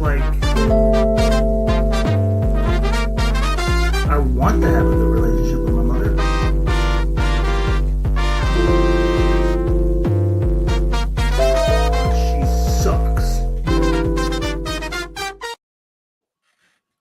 like I want to have a good relationship with my mother. She sucks.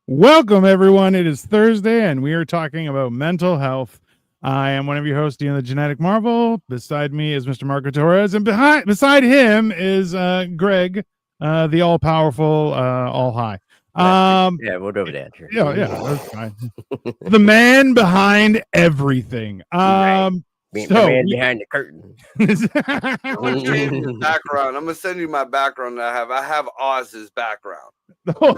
Welcome, everyone. It is Thursday, and we are talking about mental health. I am one of your hosts, Dean the Genetic Marvel. Beside me is Mr. Marco Torres, and beside him is Greg, the all-powerful, all-high. Yeah, we'll do that. Yeah, that's fine. The man behind everything. The man behind the curtain. I'm gonna change your background. I'm gonna send you my background that I have. I have Oz's background. I'll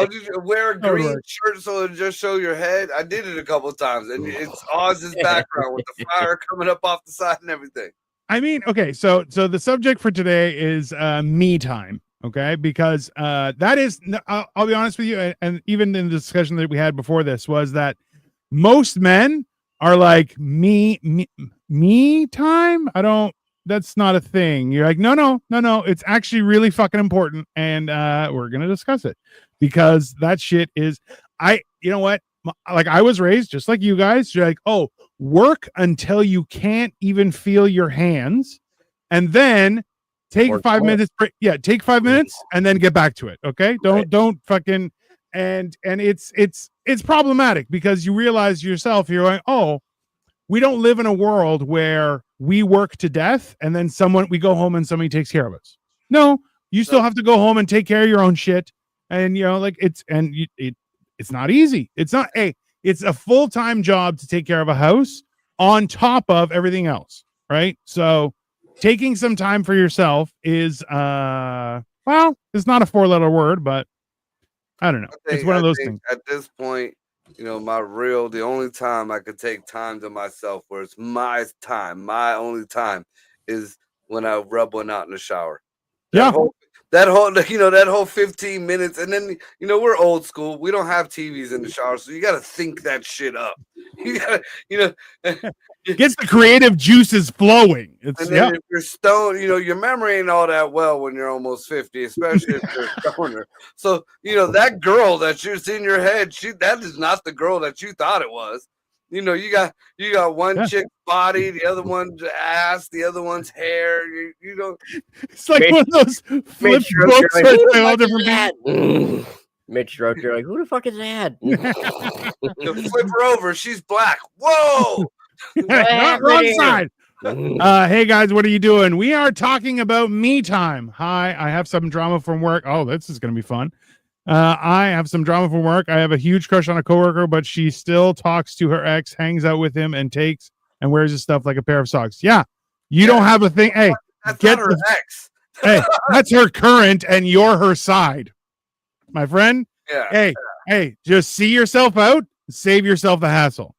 just wear a green shirt so it'll just show your head. I did it a couple of times, and it's Oz's background with the fire coming up off the side and everything. I mean, okay, so the subject for today is me time. Okay, because that is, I'll be honest with you, and even in the discussion that we had before this, was that most men are like, me time? That's not a thing. You're like, no, it's actually really fucking important, and we're gonna discuss it, because that shit is, you know what? Like, I was raised just like you guys. You're like, oh, work until you can't even feel your hands, and then take 5 minutes. Take 5 minutes and then get back to it. Okay, don't fucking and it's problematic, because you realize yourself, you're like, oh, we don't live in a world where we work to death and then we go home and somebody takes care of us. No, you still have to go home and take care of your own shit, and like it's not easy. It's not it's a full-time job to take care of a house on top of everything else, right? So taking some time for yourself is it's not a 4-letter word, but I don't know. It's one of those things. At this point, the only time I could take time to myself, where it's my time, my only time, is when I rub one out in the shower. That whole 15 minutes, and then we're old school. We don't have TVs in the shower, so you got to think that shit up. You got to, gets the creative juices flowing. And then if you're stoned, your memory ain't all that well when you're almost 50, especially if you're a stoner. So that girl that's in your head, that is not the girl that you thought it was. You got one chick's body, the other one's ass, the other one's hair. It's like one of those flip books with all different people. Mitch Stroke, you're like, who the fuck is that? Flip her over, she's black. Whoa! Wrong side. Hey guys, what are you doing? We are talking about me time. Hi, I have some drama from work. Oh, this is gonna be fun. I have some drama from work. I have a huge crush on a coworker, but she still talks to her ex, hangs out with him, and wears his stuff like a pair of socks. Yeah, you don't have a thing. Hey, that's not her ex. Hey, that's her current, and you're her side, my friend. Yeah. Hey, just see yourself out. Save yourself the hassle.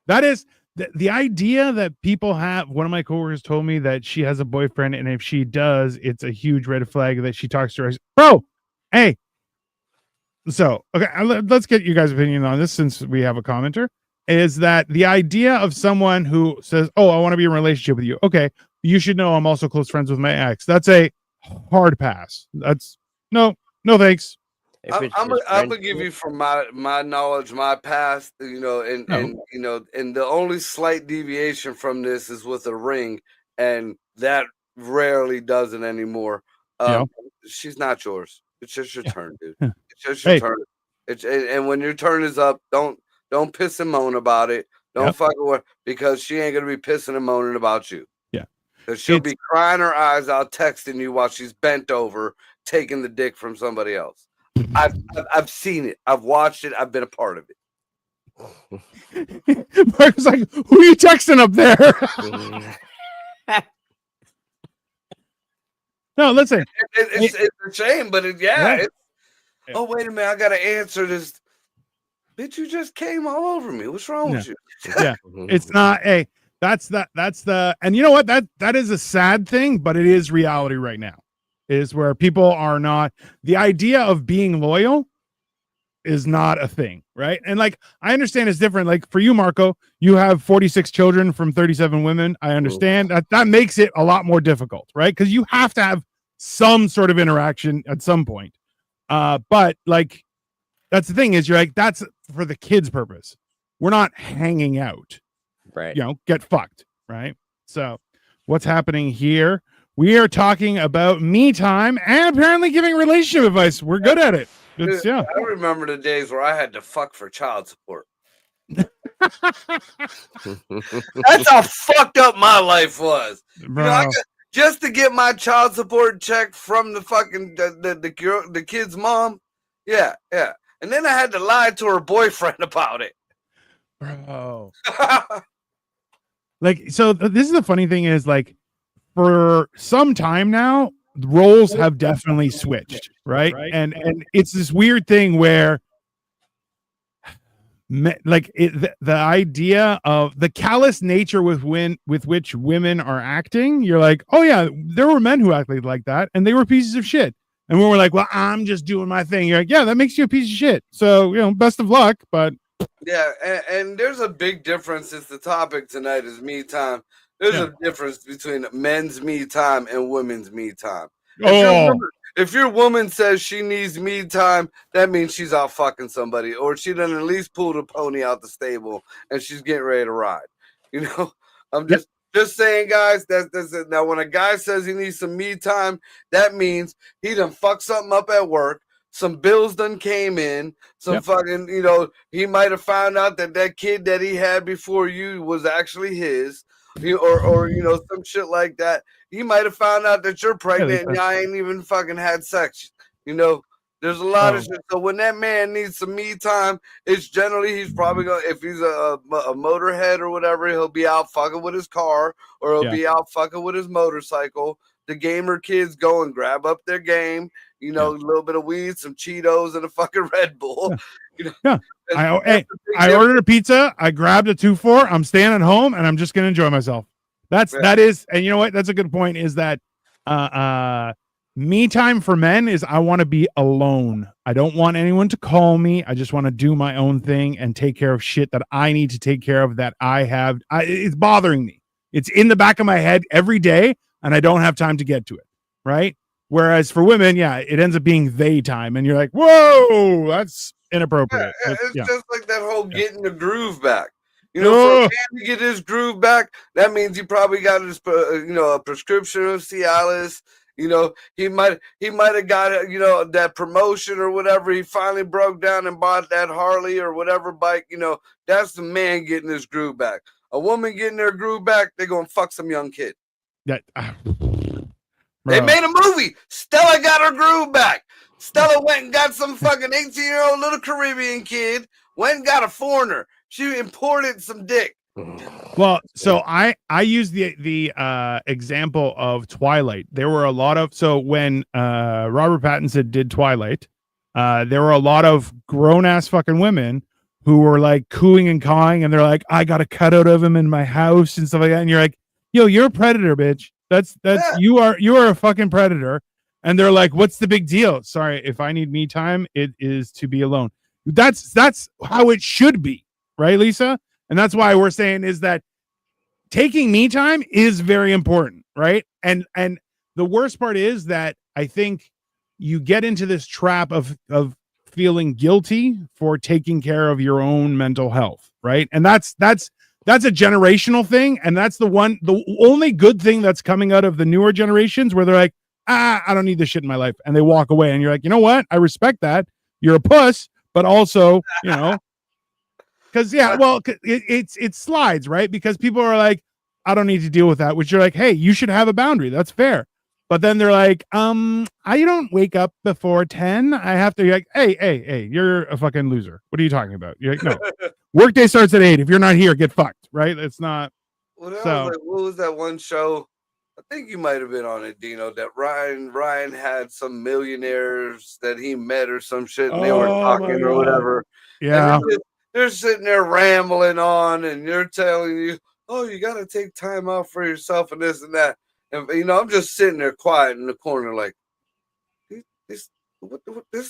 That is the idea that people have. One of my coworkers told me that she has a boyfriend, and if she does, it's a huge red flag that she talks to her. Bro, hey. So, okay, let's get you guys' opinion on this, since we have a commenter. Is that the idea of someone who says, oh, I want to be in a relationship with you. Okay, you should know I'm also close friends with my ex. That's a hard pass. That's no thanks. I'm gonna give you from my knowledge, my past, and the only slight deviation from this is with a ring, and that rarely does it anymore. She's not yours. It's just your turn, dude. It's just your turn. And when your turn is up, don't piss and moan about it. Don't fuck with her, because she ain't gonna be pissing and moaning about you. Yeah, because she'll be crying her eyes out, texting you while she's bent over, taking the dick from somebody else. I've seen it. I've watched it. I've been a part of it. Mark's like, who are you texting up there? No, listen. It's a shame, but oh, wait a minute, I gotta answer this. Bitch, you just came all over me. What's wrong with you? Yeah, it's not. Hey, that's the. And you know what? That is a sad thing, but it is reality right now. Is where people are not. The idea of being loyal is not a thing, right? And like, I understand it's different. Like for you, Marco, you have 46 children from 37 women. I understand that makes it a lot more difficult, right? Because you have to have some sort of interaction at some point. But like, that's the thing is you're like, that's for the kids' purpose. We're not hanging out, Right. Get fucked. Right. So what's happening here? We are talking about me time and apparently giving relationship advice. We're good at it. Dude, I remember the days where I had to fuck for child support. That's how fucked up my life was. Just to get my child support check from the fucking the kid's mom. Yeah. And then I had to lie to her boyfriend about it. Bro. Like, so this is the funny thing is like, for some time now, roles have definitely switched, right? And it's this weird thing where the idea of the callous nature with which women are acting, you're like, oh yeah, there were men who acted like that and they were pieces of shit. And when we're like, well, I'm just doing my thing, you're like, yeah, that makes you a piece of shit. So, best of luck. But yeah, and there's a big difference. Since the topic tonight is me time. There's a difference between men's me time and women's me time. If your woman says she needs me time, that means she's out fucking somebody, or she done at least pulled a pony out the stable and she's getting ready to ride. I'm just saying, guys. That's it. Now, when a guy says he needs some me time, that means he done fucked something up at work. Some bills done came in. Some fucking, he might have found out that kid that he had before you was actually his. Or some shit like that. You might have found out that you're pregnant and y'all ain't even fucking had sex. There's a lot of shit. So when that man needs some me time, it's generally he's probably gonna, if he's a motorhead or whatever, he'll be out fucking with his car or he'll be out fucking with his motorcycle. The gamer kids go and grab up their game. A little bit of weed, some Cheetos, and a fucking Red Bull. I ordered a pizza. I grabbed a 2-4. I'm staying at home and I'm just going to enjoy myself. That is, and you know what? That's a good point is that, me time for men is I want to be alone. I don't want anyone to call me. I just want to do my own thing and take care of shit that I need to take care of that I have. It's bothering me. It's in the back of my head every day and I don't have time to get to it. Right. Whereas for women, it ends up being they time. And you're like, whoa, that's inappropriate. It's just like that whole getting the groove back. For a man to get his groove back, that means he probably got a prescription of Cialis. He might have got that promotion or whatever. He finally broke down and bought that Harley or whatever bike. That's the man getting his groove back. A woman getting their groove back, they're gonna fuck some young kid. They made a movie. Stella got her groove back. Stella went and got some fucking 18-year-old little Caribbean kid. Went and got a foreigner. She imported some dick. Well, so I use the example of Twilight. There were a lot of when Robert Pattinson did Twilight, there were a lot of grown ass fucking women who were like cooing and cawing, and they're like, I got a cutout of him in my house and stuff like that. And you're like, yo, you're a predator, bitch. That's you are a fucking predator. And they're like, what's the big deal? Sorry, if I need me time, it is to be alone. That's how it should be, right, Lisa? And that's why we're saying is that taking me time is very important, right? And the worst part is that I think you get into this trap of feeling guilty for taking care of your own mental health, right? And that's a generational thing, and that's the only good thing that's coming out of the newer generations where they're like, I don't need this shit in my life, and they walk away, and you're like, you know what? I respect that. You're a puss, but also, because it slides, right? Because people are like, I don't need to deal with that, which you're like, hey, you should have a boundary. That's fair. But then they're like, I don't wake up before 10. I have to. You're like, hey, you're a fucking loser. What are you talking about? You're like, no, workday starts at 8. If you're not here, get fucked, right? It's not. What was that one show? I think you might have been on it, Dino, that Ryan had some millionaires that he met or some shit, and they were talking or whatever. Yeah. They're sitting there rambling on, and you're telling you, oh, you got to take time out for yourself and this and that. And, I'm just sitting there quiet in the corner like, this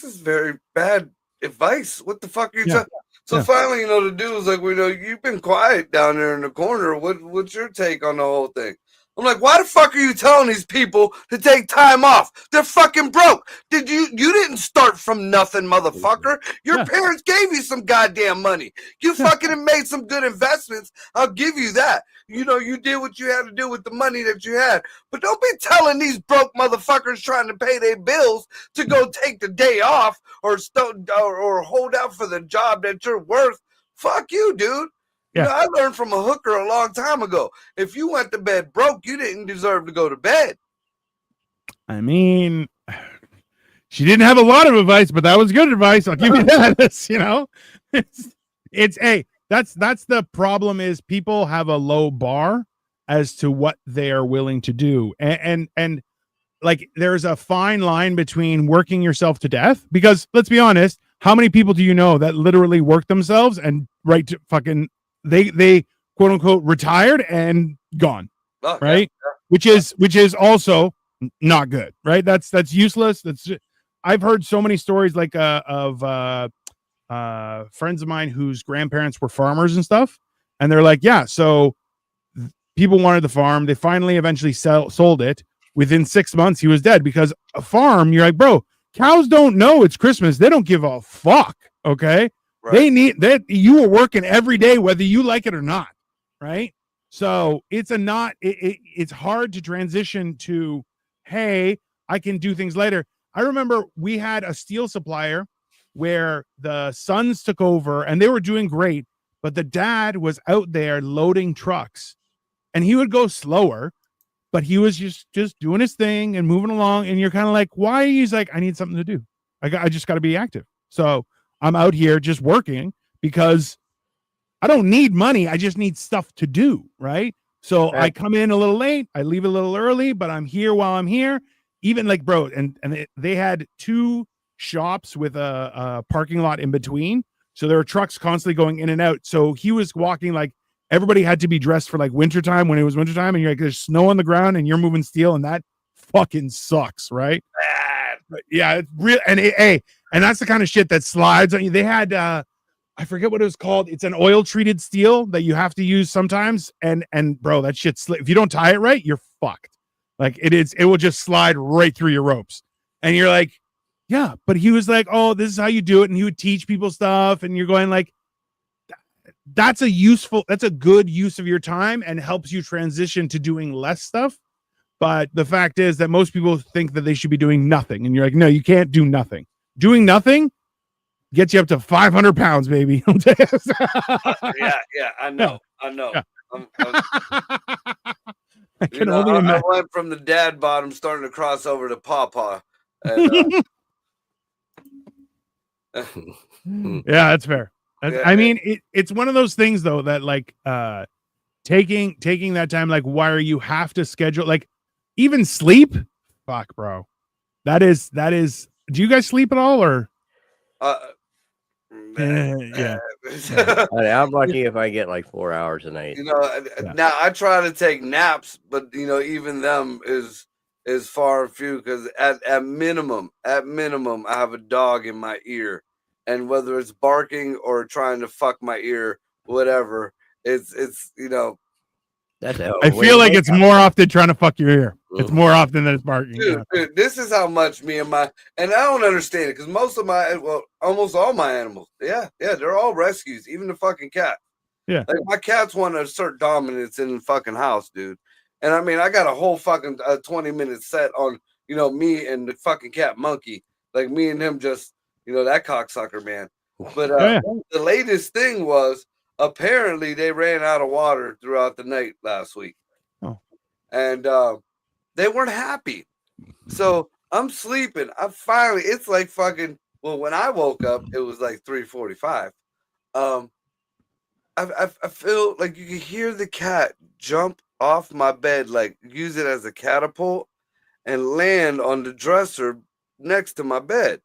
is very bad advice. What the fuck are you talking? So finally, the dude was like, you've been quiet down there in the corner. What's your take on the whole thing? I'm like, why the fuck are you telling these people to take time off? They're fucking broke. You didn't start from nothing, motherfucker. Your parents gave you some goddamn money. You fucking have made some good investments. I'll give you that. You know, you did what you had to do with the money that you had. But don't be telling these broke motherfuckers trying to pay their bills to go take the day off or hold out for the job that you're worth. Fuck you, dude. Yeah. You know, I learned from a hooker a long time ago. If you went to bed broke, you didn't deserve to go to bed. I mean, she didn't have a lot of advice, but that was good advice. I'll give you that. It's, you know, it's hey, that's the problem is people have a low bar as to what they are willing to do. And like there's a fine line between working yourself to death, because let's be honest, how many people do you know that literally work themselves and right to fucking they quote unquote retired and gone, right? Yeah. Which is also not good, right? That's useless. That's I've heard so many stories like of friends of mine whose grandparents were farmers and stuff, and they're like, yeah, so people wanted the farm. They finally eventually sold it. Within 6 months, he was dead, because a farm, you're like, bro, cows don't know it's Christmas. They don't give a fuck. Okay. Right. They need that. You were working every day, whether you like it or not. Right. So it's it's hard to transition to, hey, I can do things later. I remember we had a steel supplier where the sons took over and they were doing great, but the dad was out there loading trucks and he would go slower, but he was just doing his thing and moving along. And you're kind of like, why? He's like, I need something to do. I just got to be active. So I'm out here just working because I don't need money. I just need stuff to do. Right. So I come in a little late. I leave a little early, but I'm here while I'm here. Even like, bro, and they had 2 shops with a parking lot in between. So there were trucks constantly going in and out. So he was walking like everybody had to be dressed for like wintertime when it was wintertime. And you're like, there's snow on the ground and you're moving steel. And that fucking sucks. Right. But yeah. It's real. And and that's the kind of shit that slides on you. They had, I forget what it was called. It's an oil treated steel that you have to use sometimes. And bro, that shit, if you don't tie it right, you're fucked. Like it will just slide right through your ropes. And you're like, yeah, but he was like, oh, this is how you do it. And he would teach people stuff. And you're going like, that's a good use of your time and helps you transition to doing less stuff. But the fact is that most people think that they should be doing nothing. And you're like, no, you can't do nothing. Doing nothing gets you up to 500 pounds, baby. Yeah, I know. Yeah. I went from the dad bottom starting to cross over to pawpaw. And, yeah, that's fair. I mean, it's one of those things though that like taking that time, like why you have to schedule, like even sleep. Fuck, bro. That is. Do you guys sleep at all or? Yeah. I'm lucky if I get like 4 hours a night. You know, now I try to take naps, but you know, even them is far and few because at minimum, I have a dog in my ear, and whether it's barking or trying to fuck my ear, whatever, it's you know. I feel like it's more often trying to fuck your ear. It's more often than it's barking. Dude, this is how much and I don't understand it because almost all my animals, they're all rescues, even the fucking cat. Yeah, like my cats want to assert dominance in the fucking house, dude. And I mean, I got a whole fucking 20-minute set on, you know, me and the fucking cat Monkey, like me and him, just that cocksucker, man. But the latest thing was, apparently they ran out of water throughout the night last week. Oh. And they weren't happy. So I'm sleeping. It's like fucking, well, when I woke up, it was like 3:45. I feel like you can hear the cat jump off my bed, like use it as a catapult and land on the dresser next to my bed.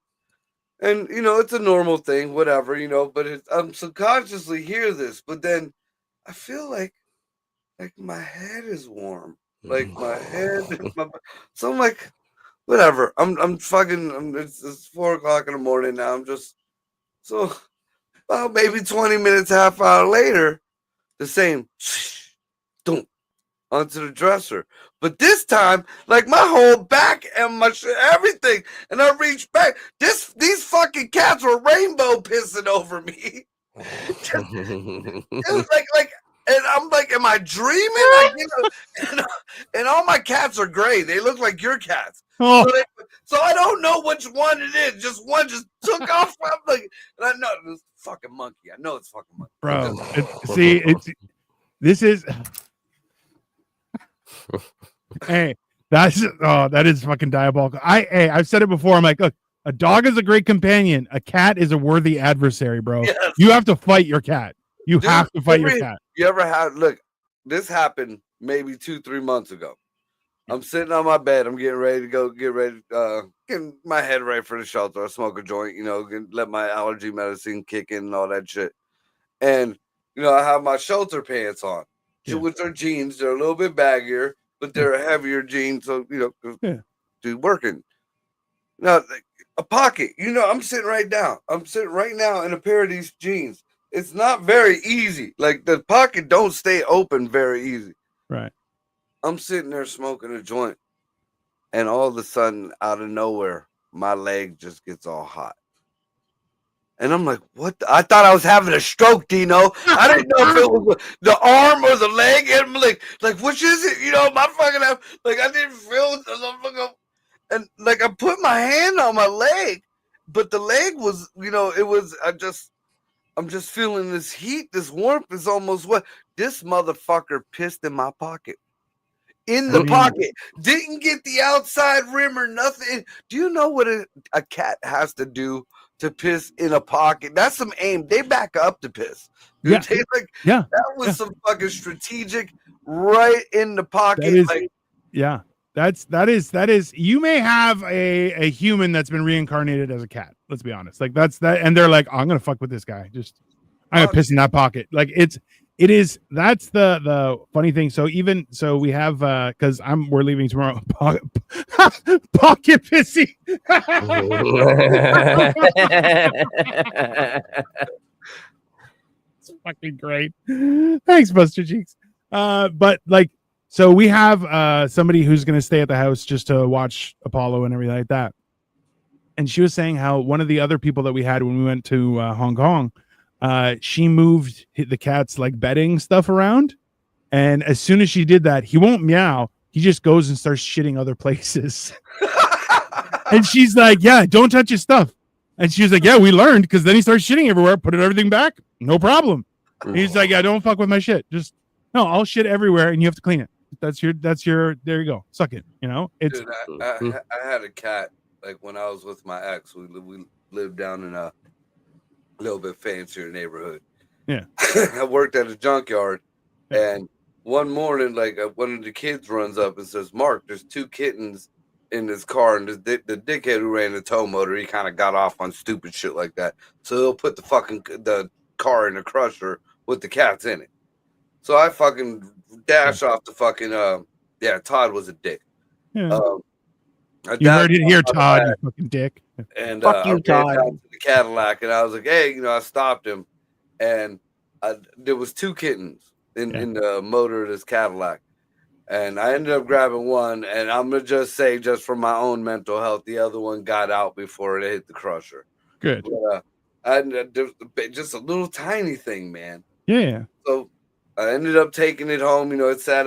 And, it's a normal thing, whatever, but I'm subconsciously hear this, but then I feel like my head is warm, like my head, so I'm like, whatever. It's 4 o'clock in the morning now. I'm just, so about maybe 20 minutes, half hour later, the same, don't, onto the dresser. But this time, like my whole back and my everything, and I reached back. These fucking cats were rainbow pissing over me. It was like, and I'm like, am I dreaming? Like, and all my cats are gray. They look like your cats. Oh. So I don't know which one it is. Just one just took off. I'm like, and I know it's fucking monkey. I know it's fucking monkey. Bro, this is. Hey, that is fucking diabolical. I've said it before. I'm like, look, a dog is a great companion. A cat is a worthy adversary, bro. Yes. You have to fight your cat. You have to fight your cat. You ever had, look, this happened maybe 2-3 months ago. I'm sitting on my bed. I'm getting ready to go, getting my head ready for the shelter. I smoke a joint, let my allergy medicine kick in and all that shit. And, I have my shelter pants on, which are jeans. They're a little bit baggier, but they're a heavier jeans. So, do working. Now, a pocket, I'm sitting right now. I'm sitting right now in a pair of these jeans. It's not very easy. Like the pocket don't stay open very easy. Right. I'm sitting there smoking a joint, and all of a sudden, out of nowhere, my leg just gets all hot. And I'm like, what? I thought I was having a stroke, Dino. I didn't know if it was the arm or the leg. And I'm like, which is it? My fucking, I didn't feel it. And like, I put my hand on my leg, but the leg was, it was, I'm just feeling this heat, this warmth is almost wet. This motherfucker pissed in my pocket. In the pocket. Didn't get the outside rim or nothing. Do you know what a cat has to do to piss in a pocket? That's some aim. They back up to piss. Yeah. That was some fucking strategic right in the pocket. That is you may have a human that's been reincarnated as a cat. Let's be honest. Like that's that, and they're like, oh, I'm gonna fuck with this guy. I'm gonna piss in that pocket. Like that's the funny thing. So we have because we're leaving tomorrow. Pocket pissy. It's fucking great. Thanks, Buster Cheeks. But like. So we have somebody who's going to stay at the house just to watch Apollo and everything like that. And she was saying how one of the other people that we had when we went to Hong Kong, she moved the cat's like bedding stuff around. And as soon as she did that, he won't meow. He just goes and starts shitting other places. And she's like, yeah, don't touch his stuff. And she was like, yeah, we learned because then he starts shitting everywhere. Put everything back. No problem. And he's like, yeah, don't fuck with my shit. No, I'll shit everywhere and you have to clean it. That's your there you go. Suck it. It's dude, I had a cat like when I was with my ex. We lived down in a little bit fancier neighborhood. Yeah. I worked at a junkyard, and one morning, like one of the kids runs up and says, "Mark, there's 2 kittens in this car." And the dickhead who ran the tow motor, he kind of got off on stupid shit like that. So he'll put the car in the crusher with the cats in it. So I fucking dash off the fucking Todd was a dick. Yeah. You heard it here, Todd, you fucking dick. And fuck you, Todd. I ran down to the Cadillac, and I was like, hey, I stopped him, and there was 2 kittens in the motor of this Cadillac, and I ended up grabbing one, and I'm gonna just say, just for my own mental health, the other one got out before it hit the crusher. Good. But, just a little tiny thing, man. Yeah. So I ended up taking it home. It sat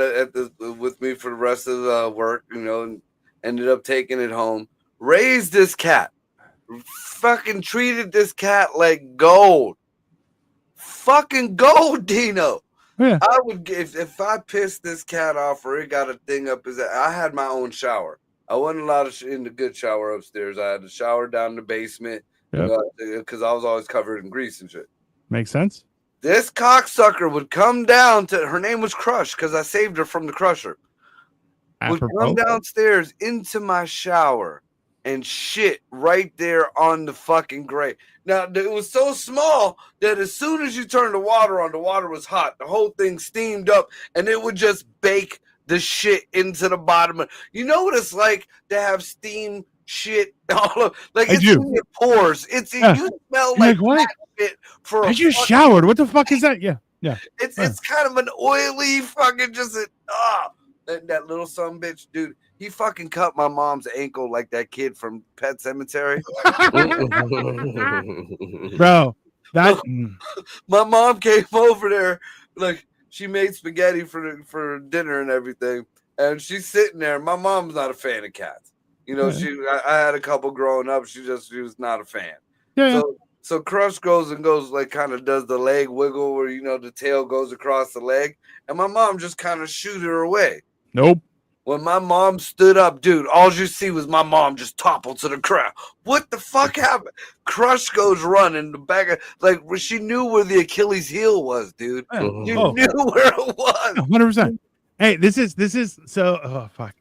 with me for the rest of the work. And ended up taking it home. Raised this cat. Fucking treated this cat like gold. Fucking gold, Dino. Yeah. I would if I pissed this cat off or it got a thing up his. I had my own shower. I wasn't allowed in the good shower upstairs. I had to shower down in the basement because I was always covered in grease and shit. Makes sense. This cocksucker would come down to, her name was Crush because I saved her from the crusher. Would come downstairs into my shower and shit right there on the fucking grate. Now, it was so small that as soon as you turned the water on, the water was hot. The whole thing steamed up and it would just bake the shit into the bottom. You know what it's like to have steam shit all of, like it's in your pores. You smell like what? Shit for I just showered. What the fuck is that? Yeah. It's kind of an oily fucking That little son of a bitch, dude. He fucking cut my mom's ankle like that kid from Pet Cemetery. Bro, that My mom came over there, like she made spaghetti for dinner and everything, and she's sitting there. My mom's not a fan of cats. You know, I had a couple growing up. She was not a fan. yeah. So Crush goes like kind of does the leg wiggle where the tail goes across the leg, and my mom just kind of shooed her away. Nope. When my mom stood up, dude, all you see was my mom just topple to the ground. What the fuck happened? Crush goes running the back of, like she knew where the Achilles heel was, dude. You knew where it was. 100%. Hey, this is so. Oh fuck.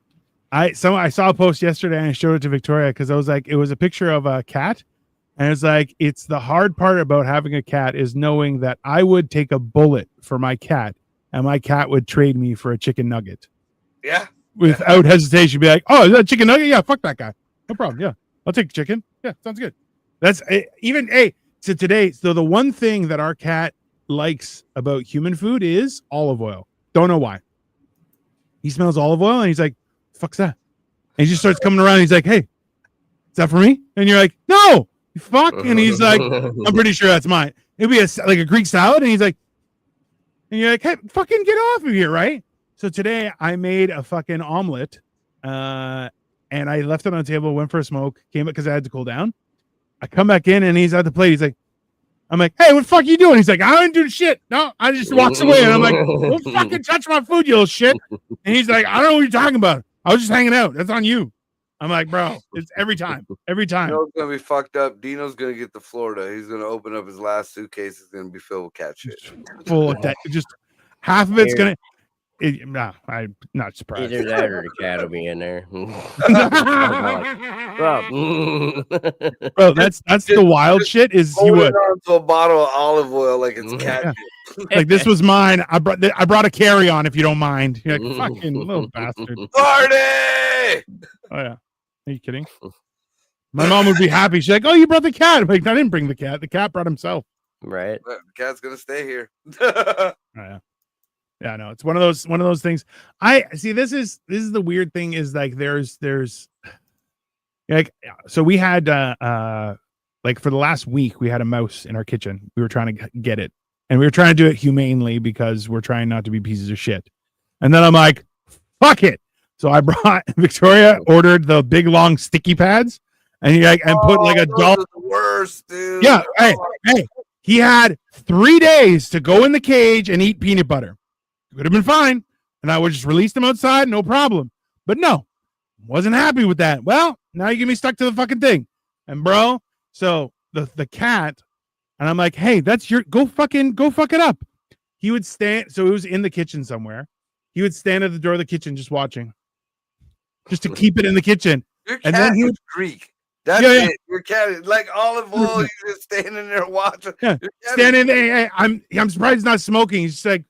I saw a post yesterday and I showed it to Victoria because I was like, it was a picture of a cat, and it's like, it's the hard part about having a cat is knowing that I would take a bullet for my cat, and my cat would trade me for a chicken nugget. Yeah. Without hesitation, be like, oh, is that chicken nugget? Yeah, fuck that guy. No problem. Yeah, I'll take chicken. Yeah, sounds good. That's even so today. So the one thing that our cat likes about human food is olive oil. Don't know why. He smells olive oil and he's like, "Fuck's that?" And he just starts coming around. And he's like, "Hey, is that for me?" And you're like, "No, you fuck." And he's like, "I'm pretty sure that's mine." It'd be like a Greek salad, and he's like, and you're like, "Hey, fucking get off of here, right?" So today I made a fucking omelet, and I left it on the table, went for a smoke, came up because I had to cool down. I come back in and he's at the plate. He's like, I'm like, "Hey, what the fuck are you doing?" He's like, "I didn't do shit. No," I just walks away. And I'm like, "Don't fucking touch my food, you little shit." And he's like, "I don't know what you're talking about. I was just hanging out. That's on you." I'm like, "Bro, it's every time. Every time." You know it's gonna be fucked up. Dino's gonna get to Florida. He's gonna open up his last suitcase. It's gonna be filled with cat shit. Full of that. Just half of it's gonna. Nah, I'm not surprised. Either that or the cat will be in there. Bro, that's the wild shit. Is you would on to a bottle of olive oil like it's cat shit. like, "This was mine. I brought a carry-on if you don't mind." You're like, "Fucking little bastard." Party! Oh yeah. Are you kidding? My mom would be happy. She's like, "Oh, you brought the cat." I'm like, "I didn't bring the cat. The cat brought himself." Right. The cat's gonna stay here. Oh, yeah. Yeah, no, it's one of those things. I see. This is the weird thing is like there's like, so we had like for the last week we had a mouse in our kitchen. We were trying to get it, and we were trying to do it humanely because we're trying not to be pieces of shit. And then I'm like, "Fuck it." So I brought Victoria ordered the big long sticky pads, and he like and put like a doll. The worst, dude. Yeah, hey, he had 3 days to go in the cage and eat peanut butter. Could have been fine, and I would just release them outside, no problem. But no, wasn't happy with that. Well, now you get me stuck to the fucking thing, and bro. So the cat, and I'm like, "Hey, that's your go fuck it up." He would stand. So he was in the kitchen somewhere. He would stand at the door of the kitchen, just watching, just to keep it in the kitchen. Your cat And then he is would Greek. That's Yeah. it. Your cat is like olive oil. You're just standing there watching. Yeah, standing there. Hey, I'm surprised he's not smoking. He's just like,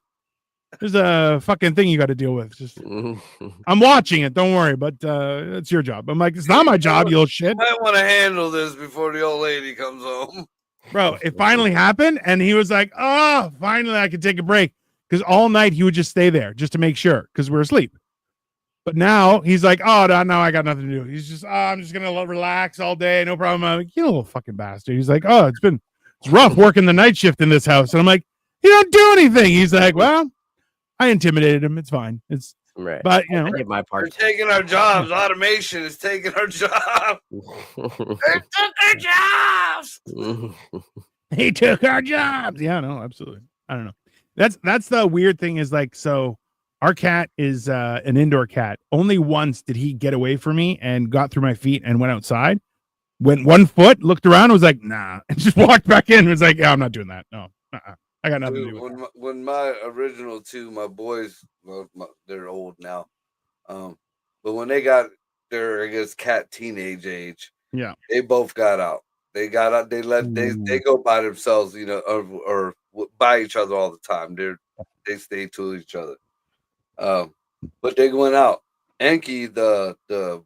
"There's a fucking thing you got to deal with." Just, I'm watching it. Don't worry, but it's your job. I'm like, "It's not my job, you little shit." I want to handle this before the old lady comes home. Bro, it finally happened, and he was like, "Oh, finally I could take a break." Because all night he would just stay there just to make sure, because we're asleep. But now he's like, "Oh, no, I got nothing to do." He's just, I'm just gonna relax all day, no problem. I'm like, "You little fucking bastard." He's like, "Oh, it's rough working the night shift in this house." And I'm like, "You don't do anything." He's like, "Well, I intimidated him. It's fine. It's right." But you know, I did my They're part. taking our jobs. Automation is taking our job. They took our jobs. he took our jobs. Yeah, no, absolutely. I don't know. That's the weird thing is like, so our cat is an indoor cat. Only once did he get away from me and got through my feet and went outside. Went 1 foot, looked around, was like, "Nah," and just walked back in. Was like, "Yeah, I'm not doing that. No, I got nothing to do with that." When my original two, my boys, well, they're old now, but when they got their, I guess, cat teenage age, Yeah, they both got out. They got out. They go by themselves, or by each other all the time. They stay to each other. But they went out. Enki, the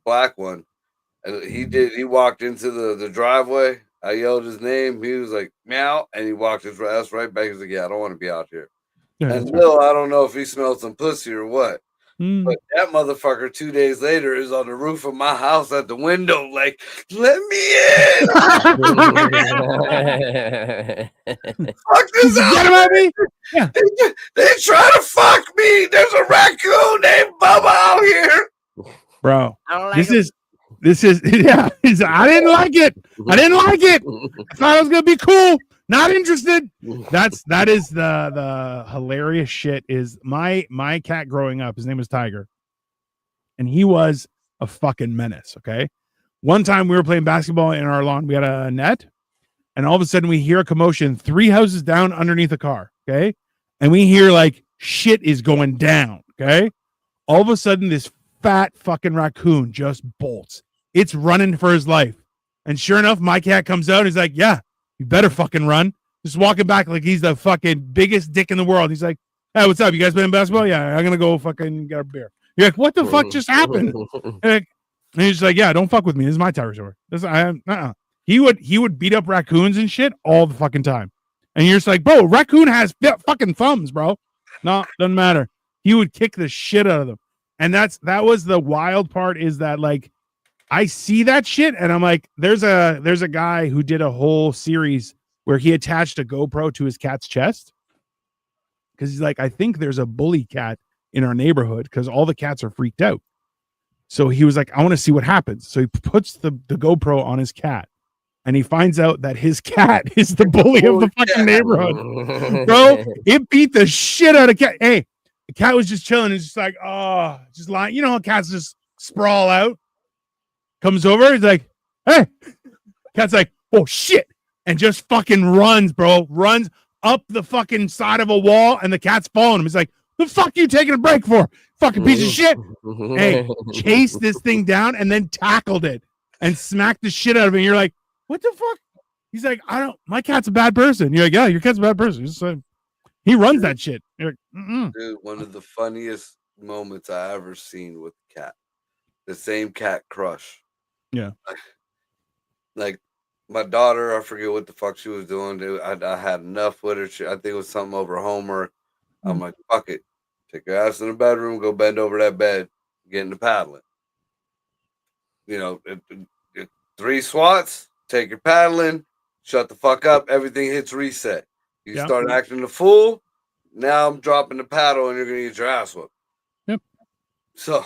black one, he walked into the driveway. I yelled his name. He was like, "Meow," and he walked his ass right back. He's like, "Yeah, I don't want to be out here." yeah, And Lil, I don't know if he smelled some pussy or what, But that motherfucker 2 days later is on the roof of my house at the window, like, let me in. Fuck this out. Yeah. They try to fuck me. There's a raccoon named Bubba out here. Bro, I don't like this is yeah. I didn't like it. I didn't like it. I thought it was gonna be cool. Not interested. That is the hilarious shit. Is my cat growing up? His name was Tiger, and he was a fucking menace. Okay, one time we were playing basketball in our lawn. We had a net, and all of a sudden we hear a commotion 3 houses down underneath a car. Okay, and we hear like shit is going down. Okay, all of a sudden this fat fucking raccoon just bolts. It's running for his life, and sure enough, my cat comes out. He's like, "Yeah, you better fucking run." Just walking back like he's the fucking biggest dick in the world. He's like, "Hey, what's up? You guys playing basketball? Yeah, I'm gonna go fucking get a beer." You're like, "What the fuck just happened?" And he's like, "Yeah, don't fuck with me. This is my territory." He would beat up raccoons and shit all the fucking time. And you're just like, "Bro, raccoon has fucking thumbs, bro." No, doesn't matter. He would kick the shit out of them. And that was the wild part, is that like I see that shit and I'm like, there's a guy who did a whole series where he attached a GoPro to his cat's chest. Because he's like, I think there's a bully cat in our neighborhood because all the cats are freaked out. So he was like, I want to see what happens. So he puts the GoPro on his cat and he finds out that his cat is the bully of the fucking neighborhood. Bro, it beat the shit out of cat. Hey, the cat was just chilling. It's just like, oh, just lying. You know how cats just sprawl out? Comes over. He's like, hey. Cat's like, oh, shit. And just fucking runs, bro. Runs up the fucking side of a wall, and the cat's following him. He's like, the fuck are you taking a break for? Fucking piece of shit. Hey, chased this thing down and then tackled it and smacked the shit out of it. And you're like, what the fuck? He's like, my cat's a bad person. You're like, yeah, your cat's a bad person. He runs that shit. You're like, Dude, one of the funniest moments I ever seen with the cat. The same cat crush. Yeah. Like my daughter, I forget what the fuck she was doing. Dude, I had enough with her. I think it was something over homework. I'm like, fuck it. Take your ass in the bedroom, go bend over that bed, get into paddling. You know, 3 swats, take your paddling, shut the fuck up, everything hits reset. You start acting the fool, now I'm dropping the paddle and you're going to get your ass whooped. Yep. So,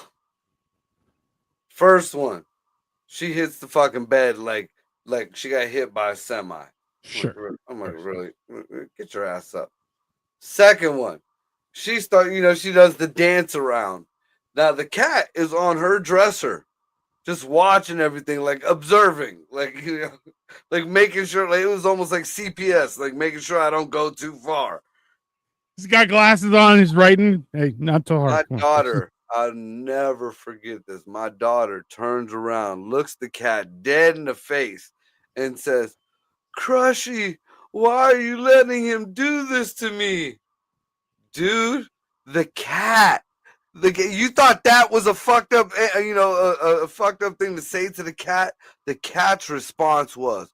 first one, she hits the fucking bed like she got hit by a semi. Sure. I'm like, really? Get your ass up. Second one, she does the dance around. Now the cat is on her dresser, just watching everything, like observing, like, you know, like making sure, like it was almost like CPS, like making sure I don't go too far. He's got glasses on. He's writing. Hey, not too hard. My daughter, I'll never forget this. My daughter turns around, looks the cat dead in the face, and says, "Crushy, why are you letting him do this to me?" Dude, the cat. You thought that was a fucked up, a fucked up thing to say to the cat? The cat's response was,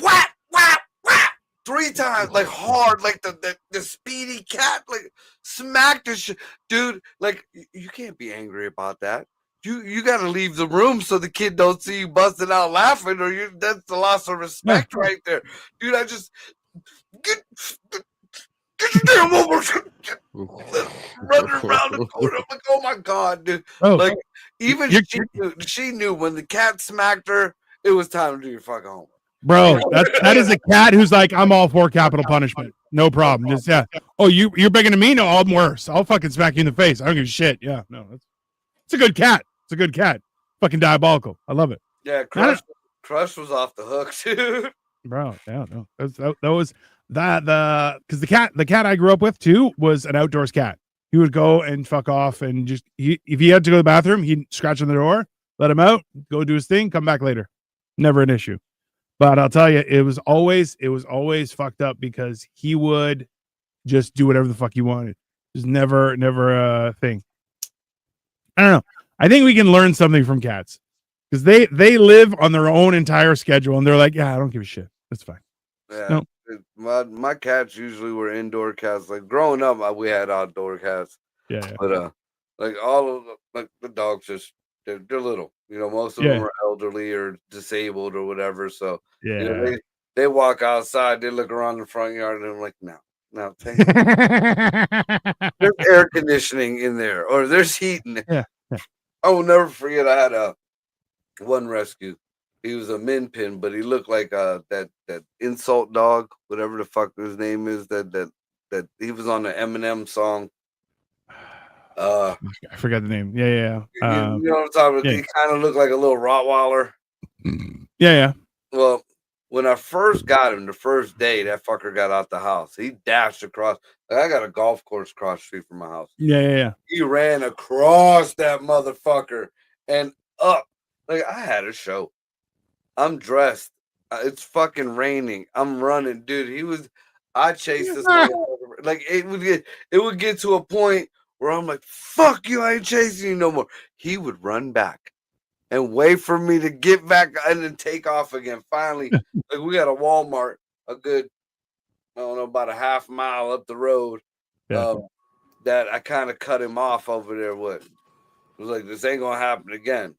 whap, whap, whap, 3 times, like hard, like the speedy cat, like smacked the shit. Dude, like, you can't be angry about that. You got to leave the room so the kid don't see you busting out laughing, or that's the loss of respect right there. Dude, I just get your damn over. Running around the corner. I'm like, oh my god, dude. Like, even she knew when the cat smacked her, it was time to do your fucking homework. Bro, that is a cat who's like, I'm all for capital punishment. No problem. Just oh, you're begging to me? No, I'm worse. I'll fucking smack you in the face. I don't give a shit. Yeah, no, it's a good cat. It's a good cat. Fucking diabolical. I love it. Yeah, Crush was off the hook, dude. Bro, yeah, no. That was because the cat I grew up with too was an outdoors cat. He would go and fuck off and just if he had to go to the bathroom, he'd scratch on the door, let him out, go do his thing, come back later. Never an issue. But I'll tell you, it was always fucked up because he would just do whatever the fuck he wanted. Just never a thing. I don't know. I think we can learn something from cats because they live on their own entire schedule and they're like, yeah, I don't give a shit. That's fine. Yeah. No. My cats usually were indoor cats. Like growing up, we had outdoor cats. Yeah. But Like all of like the dogs just they're little. You know, most of them are elderly or disabled or whatever. So you know, Yeah. they walk outside, they look around the front yard, and I'm like, no, thank you. There's air conditioning in there, or there's heat in there. Yeah. I will never forget. I had one rescue. He was a min pin, but he looked like that insult dog, whatever the fuck his name is. That he was on the Eminem song. I forgot the name. Yeah. You know what I'm talking about? Yeah. He kind of looked like a little Rottweiler. Yeah. Well, when I first got him, the first day that fucker got out the house, he dashed across. Like, I got a golf course across the street from my house. Yeah. He ran across that motherfucker and up. Like, I had a show. I'm dressed. It's fucking raining. I'm running, dude. I chased this motherfucker. Like, it would get to a point where I'm like, fuck you, I ain't chasing you no more. He would run back and wait for me to get back and then take off again. Finally, like, we got a Walmart, a good, I don't know, about a half mile up the road. Yeah. That I kind of cut him off over there with. It was like, this ain't gonna happen again.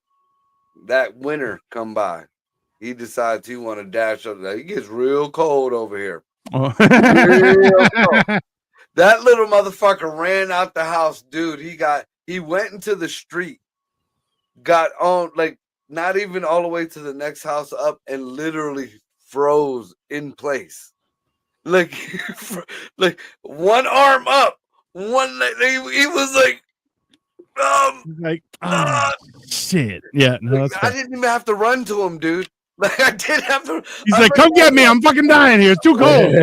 That winter come by. He decides he want to dash up. It gets real cold over here. Oh. Real cold. That little motherfucker ran out the house, dude. He went into the street, got on, like, not even all the way to the next house up, and literally froze in place. Like, like one arm up, one leg. He was like, like, shit. Yeah, no, like, I didn't even have to run to him, dude. Like, I didn't have to. He's like, come get me. I'm fucking dying here. It's too cold.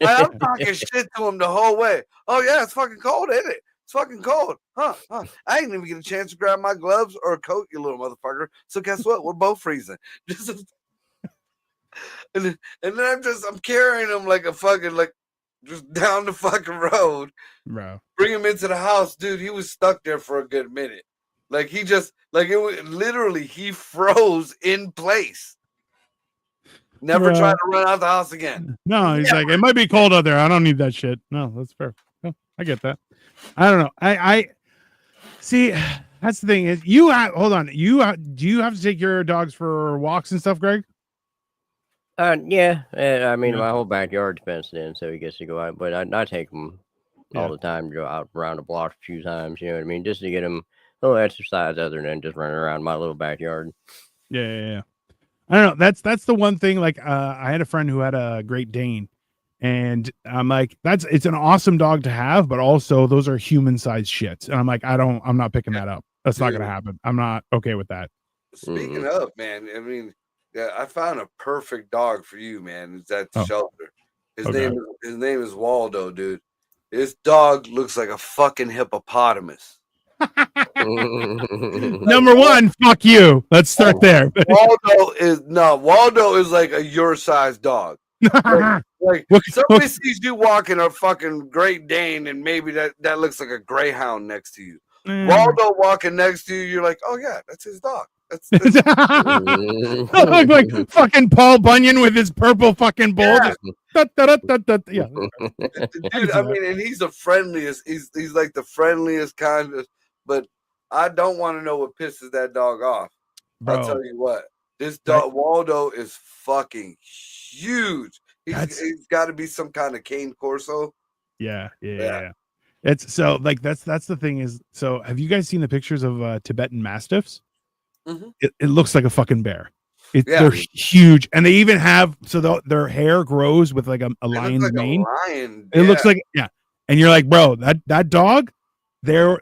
I'm talking shit to him the whole way. Oh, yeah, it's fucking cold, isn't it? It's fucking cold. Huh. I didn't even get a chance to grab my gloves or a coat, you little motherfucker. So guess what? We're both freezing. And then I'm carrying him like a fucking, like, just down the fucking road. Bro. Bring him into the house. Dude, he was stuck there for a good minute. Like, he just, like, it was literally, he froze in place. Never tried to run out the house again. No, he's like, it might be cold out there. I don't need that shit. No, that's fair. No, I get that. I don't know. I see. That's the thing is, hold on. Do you have to take your dogs for walks and stuff, Greg? Yeah. I mean, my whole backyard's fenced in, so he gets to go out. But I take him all the time to go out around the block a few times. You know what I mean? Just to get him a little exercise other than just running around my little backyard. Yeah. I don't know. That's the one thing. Like, I had a friend who had a Great Dane, and I'm like, it's an awesome dog to have, but also those are human-sized shits. And I'm like, I'm not picking that up. That's not gonna happen. I'm not okay with that. Speaking of, man, I mean, yeah, I found a perfect dog for you, man. It's at the shelter. His name is Waldo, dude. This dog looks like a fucking hippopotamus. Number one, fuck you. Let's start there. Waldo is like a your size dog. Like somebody sees you walking a fucking Great Dane, and maybe that looks like a greyhound next to you. Waldo walking next to you, you're like, oh yeah, that's his dog. That's like fucking Paul Bunyan with his purple fucking bull. Yeah. Dude, I mean, and he's the friendliest. He's like the friendliest kind of. But I don't want to know what pisses that dog off. Bro. I'll tell you what. This dog Waldo is fucking huge. He's got to be some kind of cane corso. Yeah. It's so like that's the thing is. So have you guys seen the pictures of Tibetan Mastiffs? Mm-hmm. It looks like a fucking bear. They're huge, and they even have their hair grows with like a lion's mane. It looks like and you're like, bro, that dog. They're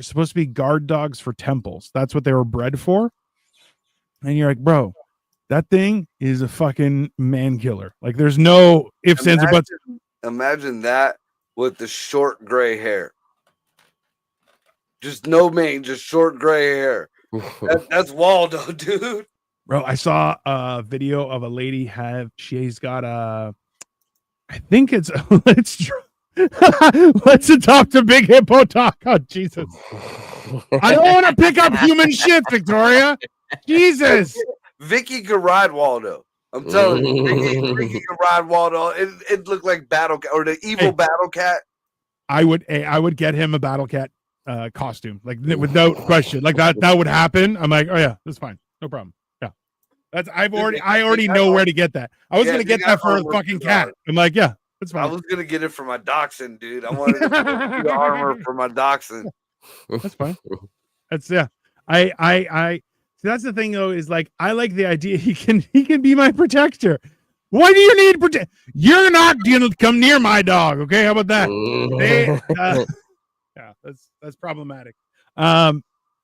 supposed to be guard dogs for temples. That's what they were bred for. And you're like, bro, that thing is a fucking man killer. Like, there's no ifs, ands, or buts. Imagine that with the short gray hair. Just no mane, just short gray hair. That's Waldo, dude. Bro, I saw a video of a lady she's got I think it's let's adopt a big hippo talk. Oh, Jesus. I don't want to pick up human shit, Victoria. Jesus. Vicky could ride Waldo. I'm telling you, Vicky could ride Waldo. It looked like Battle Cat or the evil Battle Cat. I would get him a Battle Cat costume, like without question. Like that would happen. I'm like, oh yeah, that's fine, no problem. Yeah, I already know where to get that. I was gonna get that for a fucking cat. I'm like, yeah, that's fine. I was gonna get it for my dachshund, dude. I wanted to get the armor for my dachshund. That's fine. That's yeah. I see, that's the thing though, is like I like the idea he can be my protector. Why do you need protect? You're not gonna come near my dog, okay? How about that? Yeah, that's problematic. No,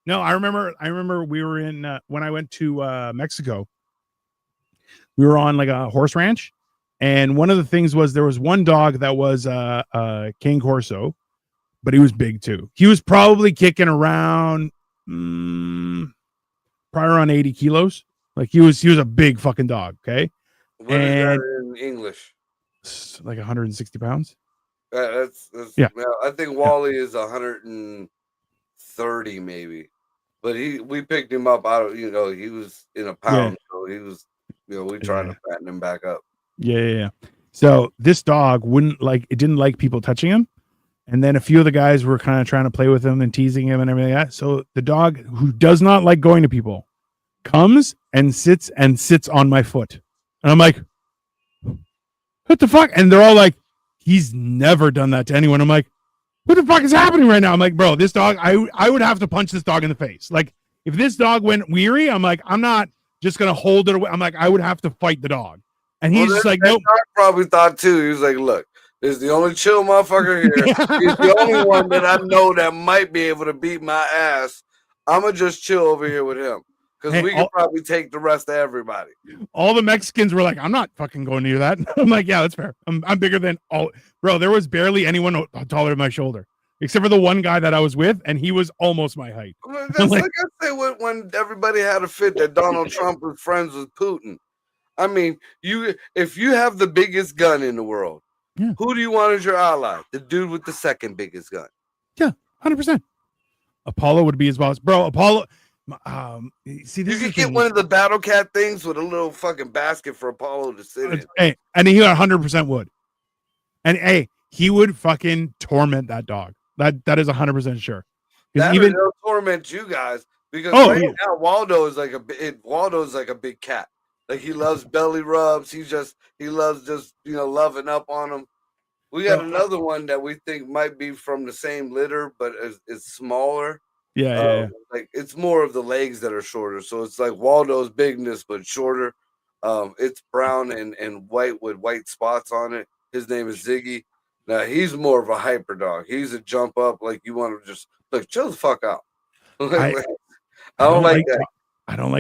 I remember we were in when I went to Mexico. We were on like a horse ranch, and one of the things was there was one dog that was Cane Corso, but he was big too. He was probably kicking around probably around 80 kilos. Like he was a big fucking dog, okay? What is that in English? Like 160 pounds. That's yeah. I think Wally is 130 maybe, but we picked him up out of, he was in a pound, so he was, we trying to fatten him back up. Yeah. So this dog didn't like people touching him, and then a few of the guys were kind of trying to play with him and teasing him and everything like that. So the dog, who does not like going to people, comes and sits on my foot. And I'm like, what the fuck? And they're all like, he's never done that to anyone. I'm like, what the fuck is happening right now? I'm like, bro, this dog, I would have to punch this dog in the face. Like, if this dog went weary, I'm like, I'm not just going to hold it away. I'm like, I would have to fight the dog. And he's just like, nope. Dog probably thought too. He was like, look, this is the only chill motherfucker here. He's the only one that I know that might be able to beat my ass. I'm going to just chill over here with him. Because we can probably take the rest of everybody. All the Mexicans were like, I'm not fucking going near that. I'm like, yeah, that's fair. I'm bigger than all. Bro, there was barely anyone taller than my shoulder, except for the one guy that I was with, and he was almost my height. That's like I say when everybody had a fit that Donald Trump was friends with Putin. I mean, if you have the biggest gun in the world, who do you want as your ally? The dude with the second biggest gun. Yeah, 100%. Apollo would be his boss. Bro, Apollo... see, this you could get one of the battle cat things with a little fucking basket for Apollo to sit in. Hey, and he 100% would. And hey, he would fucking torment that dog. That is 100% sure. That even he'll torment you guys because now Waldo is like a big cat. Like he loves belly rubs. He loves just loving up on them. We got another one that we think might be from the same litter, but is smaller. Yeah. Like it's more of the legs that are shorter. So it's like Waldo's bigness, but shorter. It's brown and white with white spots on it. His name is Ziggy. Now he's more of a hyper dog. He's a jump up, like you want to just chill the fuck out. I don't like that. I don't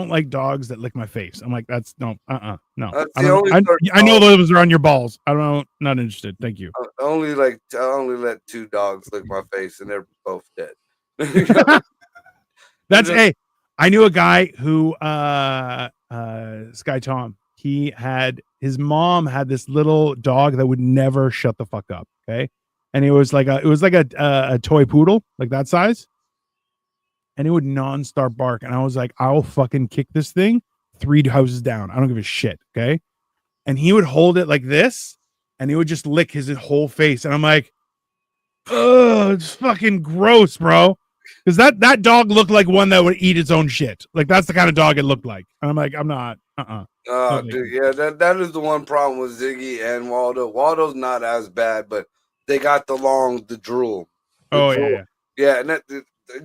like dogs that lick my face. I'm like, that's no. I know those are on your balls. Not interested. Thank you. I only let 2 dogs lick my face, and they're both dead. I knew a guy who Sky Tom. His mom had this little dog that would never shut the fuck up. Okay, and it was like a toy poodle, like that size. And it would non-stop bark. And I was like, I'll fucking kick this thing 3 houses down. I don't give a shit. Okay. And he would hold it like this and he would just lick his whole face. And I'm like, oh, it's fucking gross, bro. Because that dog looked like one that would eat its own shit. Like that's the kind of dog it looked like. And I'm like, I'm not. Dude, yeah, that is the one problem with Ziggy and Waldo. Waldo's not as bad, but they got the drool. Yeah. Yeah, and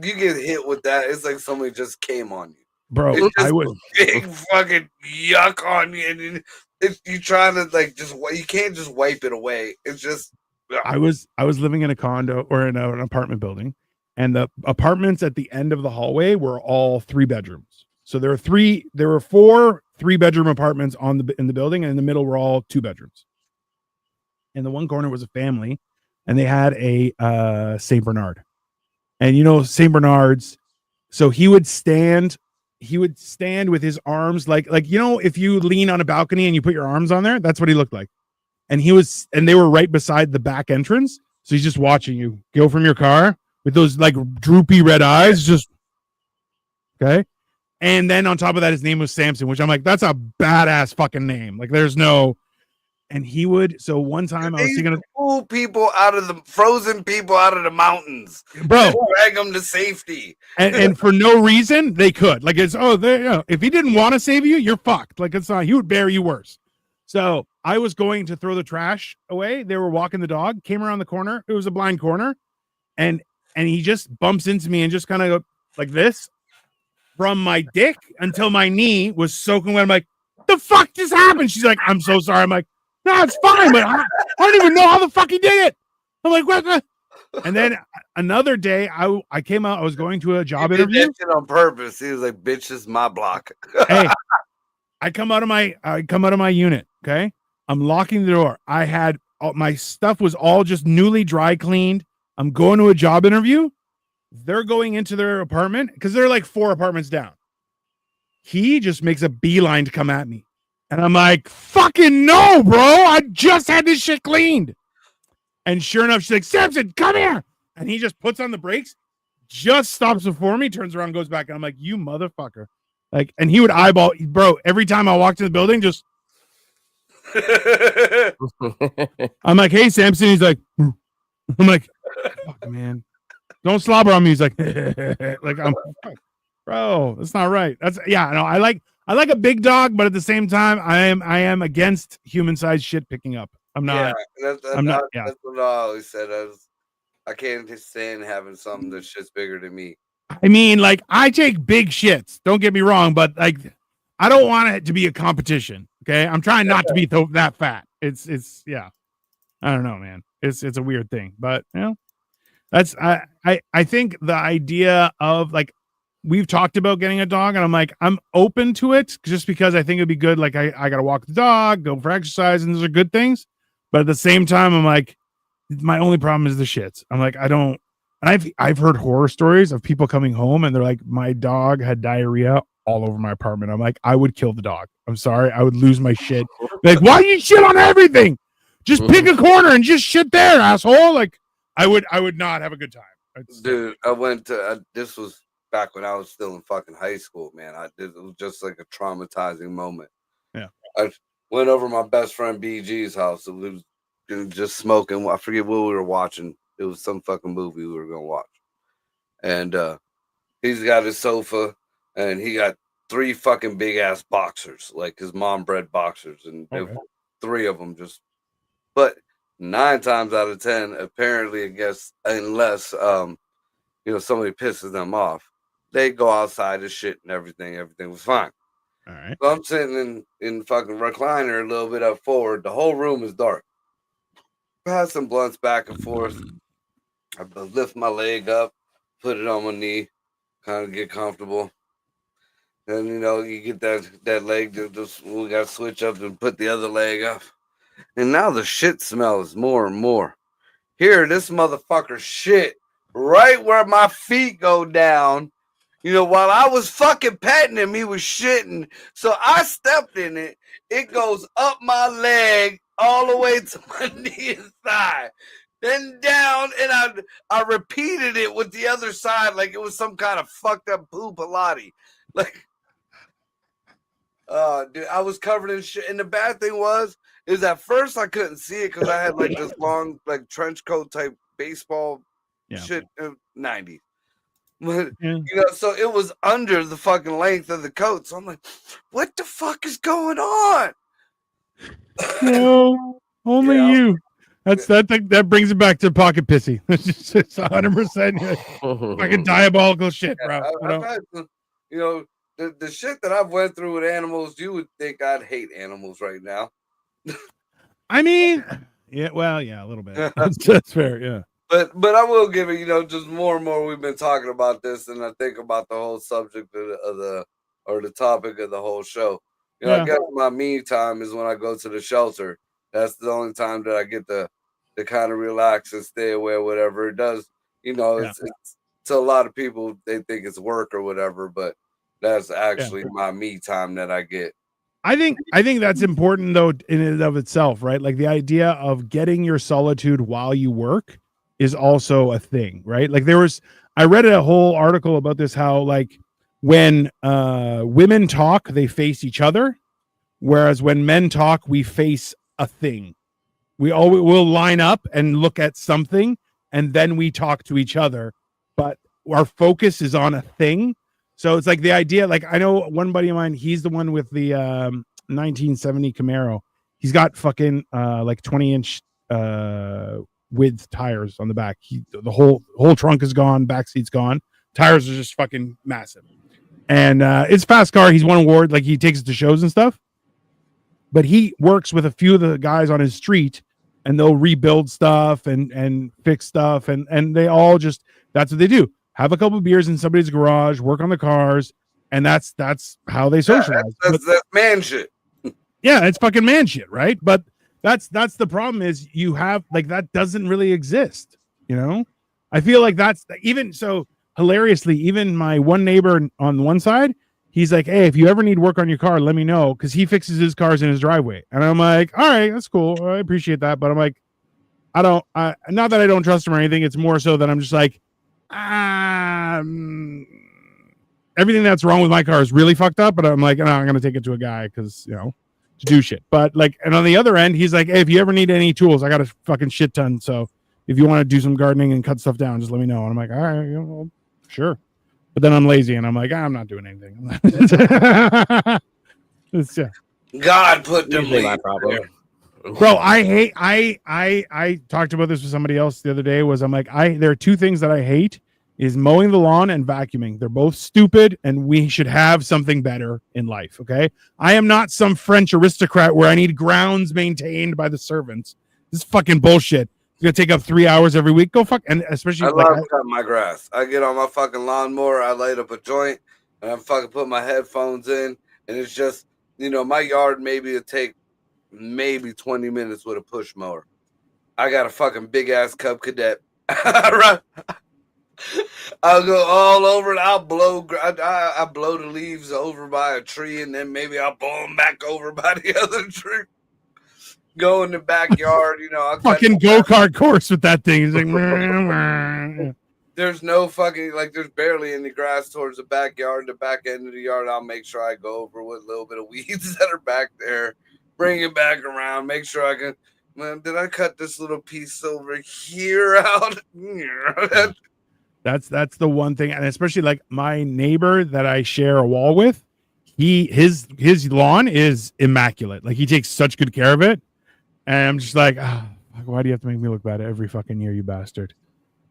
you get hit with that, it's like somebody just came on you, bro. I was big fucking yuck on you, and you trying to you can't just wipe it away. It's just. I was living in a condo or in an apartment building, and the apartments at the end of the hallway were all 3 bedrooms. So there were 4 3-bedroom apartments in the building, and in the middle were all 2 bedrooms. In the one corner was a family, and they had a Saint Bernard. And Saint Bernards, so he would stand with his arms like if you lean on a balcony and you put your arms on there, that's what he looked like. And they were right beside the back entrance, so he's just watching you go from your car with those like droopy red eyes, just okay. And then on top of that, his name was Samson, which I'm like, that's a badass fucking name. Like, there's no, and he would. So one time I was thinking of pull people out of the frozen people out of the mountains, bro, drag them to safety, and for no reason they could. Like it's if he didn't want to save you, you're fucked. Like it's not. He would bury you worse. So I was going to throw the trash away. They were walking the dog. Came around the corner. It was a blind corner, and he just bumps into me and just kind of like this from my dick until my knee was soaking wet. I'm like, the fuck just happened? She's like, I'm so sorry. I'm like, no, it's fine, but I don't even know how the fuck he did it. I'm like, what the? And then another day, I came out. I was going to a job interview. That shit on purpose. He was like, "Bitch, this is my block." Hey, I come out of my unit. Okay, I'm locking the door. I had my stuff was all just newly dry cleaned. I'm going to a job interview. They're going into their apartment because they're like 4 apartments down. He just makes a beeline to come at me. And I'm like, fucking no, bro. I just had this shit cleaned. And sure enough, she's like, Samson, come here. And he just puts on the brakes, just stops before me, turns around, goes back. And I'm like, you motherfucker. Like, and he would eyeball, bro, every time I walked in the building, just. I'm like, hey, Samson. He's like, I'm like, fuck, man. Don't slobber on me. He's like, like, I'm, bro, that's not right. That's, yeah, no, I like a big dog, but at the same time, I am against human-sized shit picking up. I'm not. Yeah, that's what I always said. I can't stand having something that's just bigger than me. I mean, like, I take big shits. Don't get me wrong, but like, I don't want it to be a competition. Okay, I'm trying not to be that fat. It's yeah. I don't know, man. It's a weird thing, but you know, that's I think the idea of like. We've talked about getting a dog, and I'm like, I'm open to it just because I think it'd be good. Like, I got to walk the dog, go for exercise, and those are good things. But at the same time, I'm like, my only problem is the shits. I'm like, I don't, and I've heard horror stories of people coming home and they're like, my dog had diarrhea all over my apartment. I'm like, I would kill the dog. I'm sorry. I would lose my shit. Like, why do you shit on everything? Just pick a corner and just shit there, asshole. Like, I would not have a good time. Dude, I went to, this was back when I was still in fucking high school, man. It was just like a traumatizing moment. Yeah. I went over my best friend BG's house. It was just smoking. I forget what we were watching. It was some fucking movie we were going to watch. And he's got his sofa, and he got 3 fucking big-ass boxers, like his mom bred boxers. And okay. 3 of them just... But 9 times out of 10, apparently, I guess, unless, somebody pisses them off, they go outside and shit and everything. Everything was fine. All right. So I'm sitting in fucking recliner a little bit up forward. The whole room is dark. Pass some blunts back and forth. I lift my leg up, put it on my knee, kind of get comfortable. And, you get that leg, we got to switch up and put the other leg up. And now the shit smell is more and more. Here, this motherfucker shit right where my feet go down. While I was fucking petting him, he was shitting. So I stepped in it. It goes up my leg all the way to my knee and thigh. Then down, and I repeated it with the other side like it was some kind of fucked up poo Pilates. Like, dude, I was covered in shit. And the bad thing is at first I couldn't see it because I had like this long, like trench coat type baseball shit in 90s. But, so it was under the fucking length of the coat. So I'm like, what the fuck is going on? No, only you. That brings it back to pocket pissy. It's 100% fucking diabolical shit, bro. The shit that I've went through with animals, you would think I'd hate animals right now. I mean, yeah, well, yeah, a little bit. That's fair, yeah. But I will give it, just more and more we've been talking about this, and I think about the whole subject of the topic of the whole show. I guess my me time is when I go to the shelter. That's the only time that I get to kind of relax and stay away, whatever it does. It's to a lot of people, they think it's work or whatever, but that's actually my me time that I get. I think that's important though in and of itself, right? Like the idea of getting your solitude while you work is also a thing, right? Like I read a whole article about this, how like when women talk, they face each other, whereas when men talk, we face a thing. We'll line up and look at something, and then we talk to each other. But our focus is on a thing. So it's like the idea. Like I know one buddy of mine. He's the one with the 1970 Camaro. He's got fucking like 20-inch width tires on the back. The whole trunk is gone, back seat's gone. Tires are just fucking massive. And it's a fast car. He's won award, like he takes it to shows and stuff. But he works with a few of the guys on his street, and they'll rebuild stuff and fix stuff, and they all just, that's what they do. Have a couple of beers in somebody's garage, work on the cars, and that's how they socialize. That's man shit. Yeah, it's fucking man shit, right? But that's the problem is you have like that doesn't really exist, you know? I feel like that's even so hilariously, even my one neighbor on one side, he's like, hey, if you ever need work on your car, let me know, because he fixes his cars in his driveway. And I'm like, all right, that's cool. I appreciate that. But I'm like, not that I don't trust him or anything. It's more so that I'm just like, everything that's wrong with my car is really fucked up. But I'm like, no, I'm going to take it to a guy because, you know, to do shit. But like, and on the other end, he's like, hey, if you ever need any tools, I got a fucking shit ton. So if you want to do some gardening and cut stuff down, just let me know. And I'm like, all right, well, sure. But then I'm lazy and I'm like, I'm not doing anything. Yeah. God put them Usually my problem. Bro, I talked about this with somebody else the other day. I'm like, there are two things that I hate is mowing the lawn and vacuuming. They're both stupid and we should have something better in life. Okay. I am not some French aristocrat where I need grounds maintained by the servants. This is fucking bullshit. It's gonna take up 3 hours every week. Go fuck, and especially I love cutting my grass. I get on my fucking lawnmower, I light up a joint, and I fucking put my headphones in, and it's just, you know, my yard maybe it'll take maybe 20 minutes with a push mower. I got a fucking big ass Cub Cadet. I'll go all over it. I'll blow. I blow the leaves over by a tree, and then maybe I'll blow them back over by the other tree. Go in the backyard, you know. I'll fucking go-kart course with that thing. It's like, there's no fucking, like, there's barely any grass towards the backyard. The back end of the yard, I'll make sure I go over with a little bit of weeds that are back there, bring it back around, make sure I can, man, did I cut this little piece over here out? That's the one thing. And especially like my neighbor that I share a wall with, his lawn is immaculate. Like he takes such good care of it. And I'm just like, why do you have to make me look bad every fucking year, you bastard?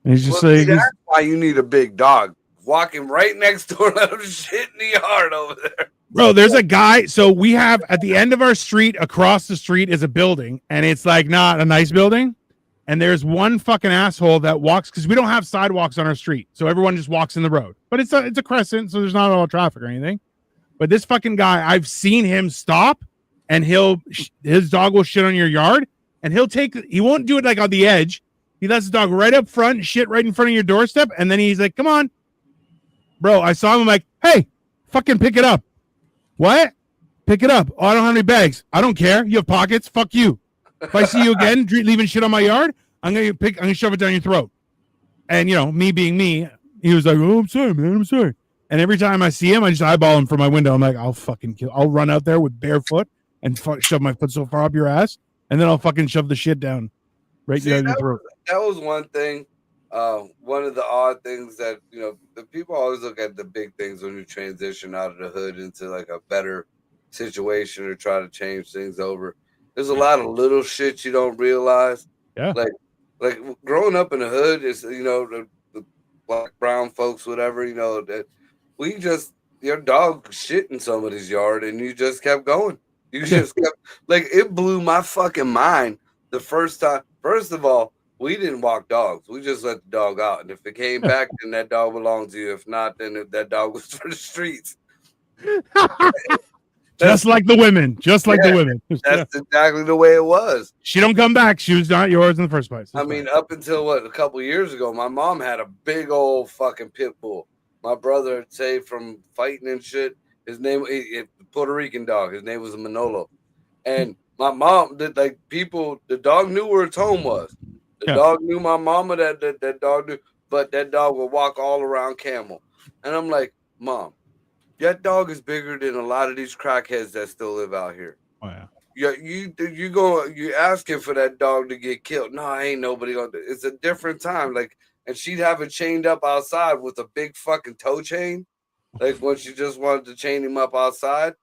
And he's just like, that's why you need a big dog. Walking right next door, let him shit in the yard over there. Bro, there's a guy. So we have at the end of our street, across the street is a building, and it's like not a nice building. And there's one fucking asshole that walks because we don't have sidewalks on our street. So everyone just walks in the road. But it's a crescent, so there's not a lot of traffic or anything. But this fucking guy, I've seen him stop. And his dog will shit on your yard, and he won't do it like on the edge. He lets the dog right up front, shit right in front of your doorstep, and then he's like, come on. Bro, I saw him, I'm like, hey, fucking pick it up. What? Pick it up. Oh, I don't have any bags. I don't care. You have pockets. Fuck you. If I see you again leaving shit on my yard, I'm gonna shove it down your throat. And you know, me being me, he was like, oh, I'm sorry, man, I'm sorry. And every time I see him, I just eyeball him from my window. I'm like, I'll run out there with barefoot and shove my foot so far up your ass, and then I'll fucking shove the shit down right down your throat. That was one thing. One of the odd things that, you know, the people always look at the big things when you transition out of the hood into like a better situation or try to change things over. There's a lot of little shit you don't realize. Yeah. Like growing up in the hood is, you know, the black, brown folks, whatever, you know, that your dog shit in somebody's yard and you just kept going. You just kept, like, it blew my fucking mind the first time. First of all, we didn't walk dogs. We just let the dog out. And if it came back, then that dog belonged to you. If not, then that dog was for the streets. Just like the women. The women. That's exactly the way it was. She don't come back. She was not yours in the first place. I mean, up until a couple years ago, my mom had a big old fucking pit bull. My brother had saved from fighting and shit. His name, Puerto Rican dog. His name was Manolo. And my mom, the dog knew where its home was. The dog knew my mama, that dog knew, but that dog would walk all around Camel. And I'm like, Mom, that dog is bigger than a lot of these crackheads that still live out here. Oh, yeah. you asking for that dog to get killed. No, ain't nobody gonna do it. It's a different time. Like, and she'd have it chained up outside with a big fucking toe chain. Like when she just wanted to chain him up outside.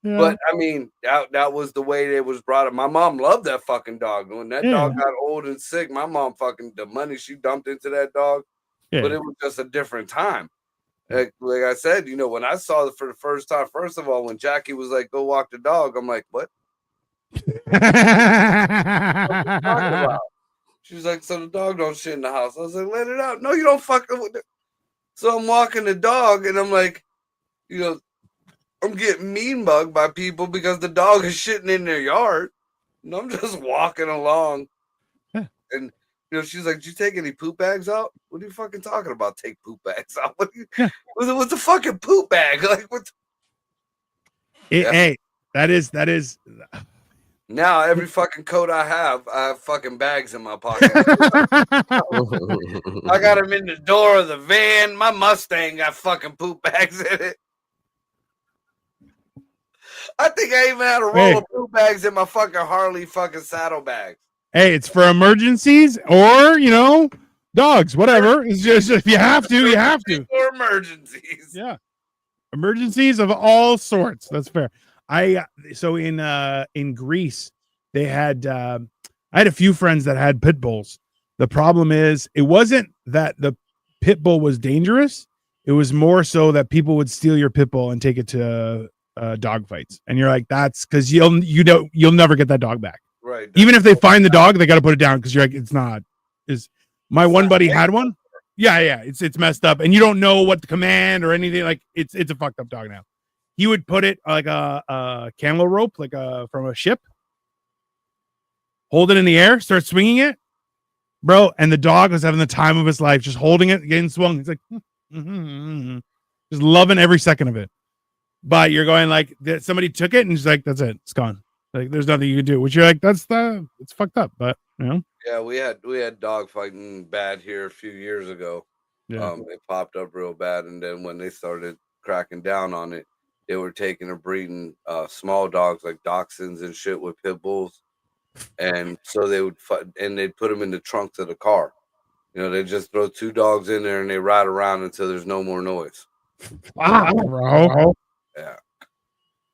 Yeah. But I mean, that was the way it was brought up. My mom loved that fucking dog. When that dog got old and sick, my mom fucking the money she dumped into that dog. Yeah. But it was just a different time. Like I said, when I saw it for the first time, first of all, when Jackie was like, "Go walk the dog," I'm like, "What?" What are you talking about? She's like, "So the dog don't shit in the house." I was like, "Let it out." No, you don't fucking with it. So I'm walking the dog, and I'm like, I'm getting mean mugged by people because the dog is shitting in their yard. And I'm just walking along. Yeah. And, she's like, "Did you take any poop bags out?" What are you fucking talking about? Take poop bags out? What's the fucking poop bag? Like, what? Hey, that is. Now, every fucking coat I have fucking bags in my pocket. I got them in the door of the van. My Mustang got fucking poop bags in it. I think I even had a roll of poop bags in my fucking Harley fucking saddlebags. Hey, it's for emergencies or, dogs, whatever. It's just if you have to, you have to. For emergencies. Yeah. Emergencies of all sorts. That's fair. So in Greece, they had I had a few friends that had pit bulls. The problem is it wasn't that the pit bull was dangerous. It was more so that people would steal your pit bull and take it to dog fights. And you're like, that's because you'll never get that dog back. Right. Even if they find the dog, they got to put it down because you're like, it's not. Is my one buddy had one? Yeah. It's messed up, and you don't know what the command or anything. Like it's a fucked up dog now. He would put it like a camel rope, like from a ship, hold it in the air, start swinging it, bro. And the dog was having the time of his life, just holding it, getting swung. He's like, just loving every second of it. But you're going like, somebody took it and he's like, that's it, it's gone. Like there's nothing you can do. Which you're like, it's fucked up. But yeah, we had dog fighting bad here a few years ago. Yeah. It popped up real bad, and then when they started cracking down on it, they were taking and breeding small dogs like dachshunds and shit with pit bulls, and so they would fight, and they'd put them in the trunks of the car. They just throw two dogs in there and they ride around until there's no more noise. Wow, bro. Yeah.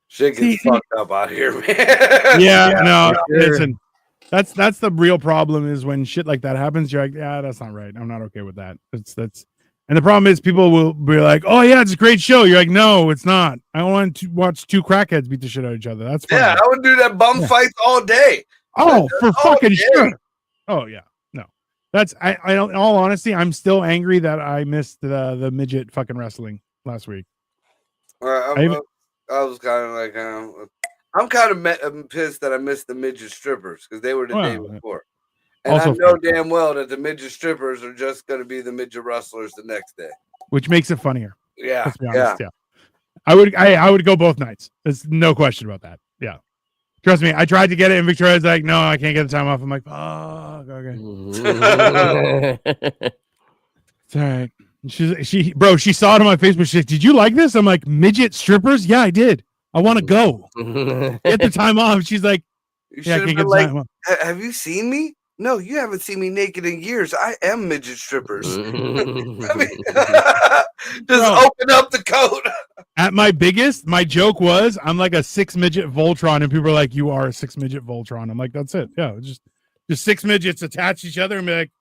Shit gets fucked up out here, man. Yeah, no, listen. That's the real problem is when shit like that happens, you're like, yeah, that's not right. I'm not okay with that. That's and the problem is people will be like, oh yeah, it's a great show. You're like, no, it's not. I want to watch two crackheads beat the shit out of each other. That's fun. Yeah, I would do that bum fights all day. Oh, for fucking sure. Oh yeah. No. That's I don't in all honesty, I'm still angry that I missed the midget fucking wrestling last week. I was kind of like, I'm kind of pissed that I missed the midget strippers because they were the day before. And I know damn well that the midget strippers are just going to be the midget wrestlers the next day. Which makes it funnier. Yeah. Let's be honest, yeah. I would go both nights. There's no question about that. Yeah. Trust me, I tried to get it and Victoria's like, no, I can't get the time off. I'm like, oh, okay. It's all right. She saw it on my Facebook. She's like, did you like this? I'm like, midget strippers? Yeah, I did. I want to go. Get the time off. She's like, yeah, I can't get the time off. Have you seen me? No, you haven't seen me naked in years. I am midget strippers. I mean, just open up the coat. At my biggest, my joke was, I'm like a 6 midget Voltron, and people are like, you are a 6 midget Voltron. I'm like, that's it. Yeah, just 6 midgets attach each other and be like,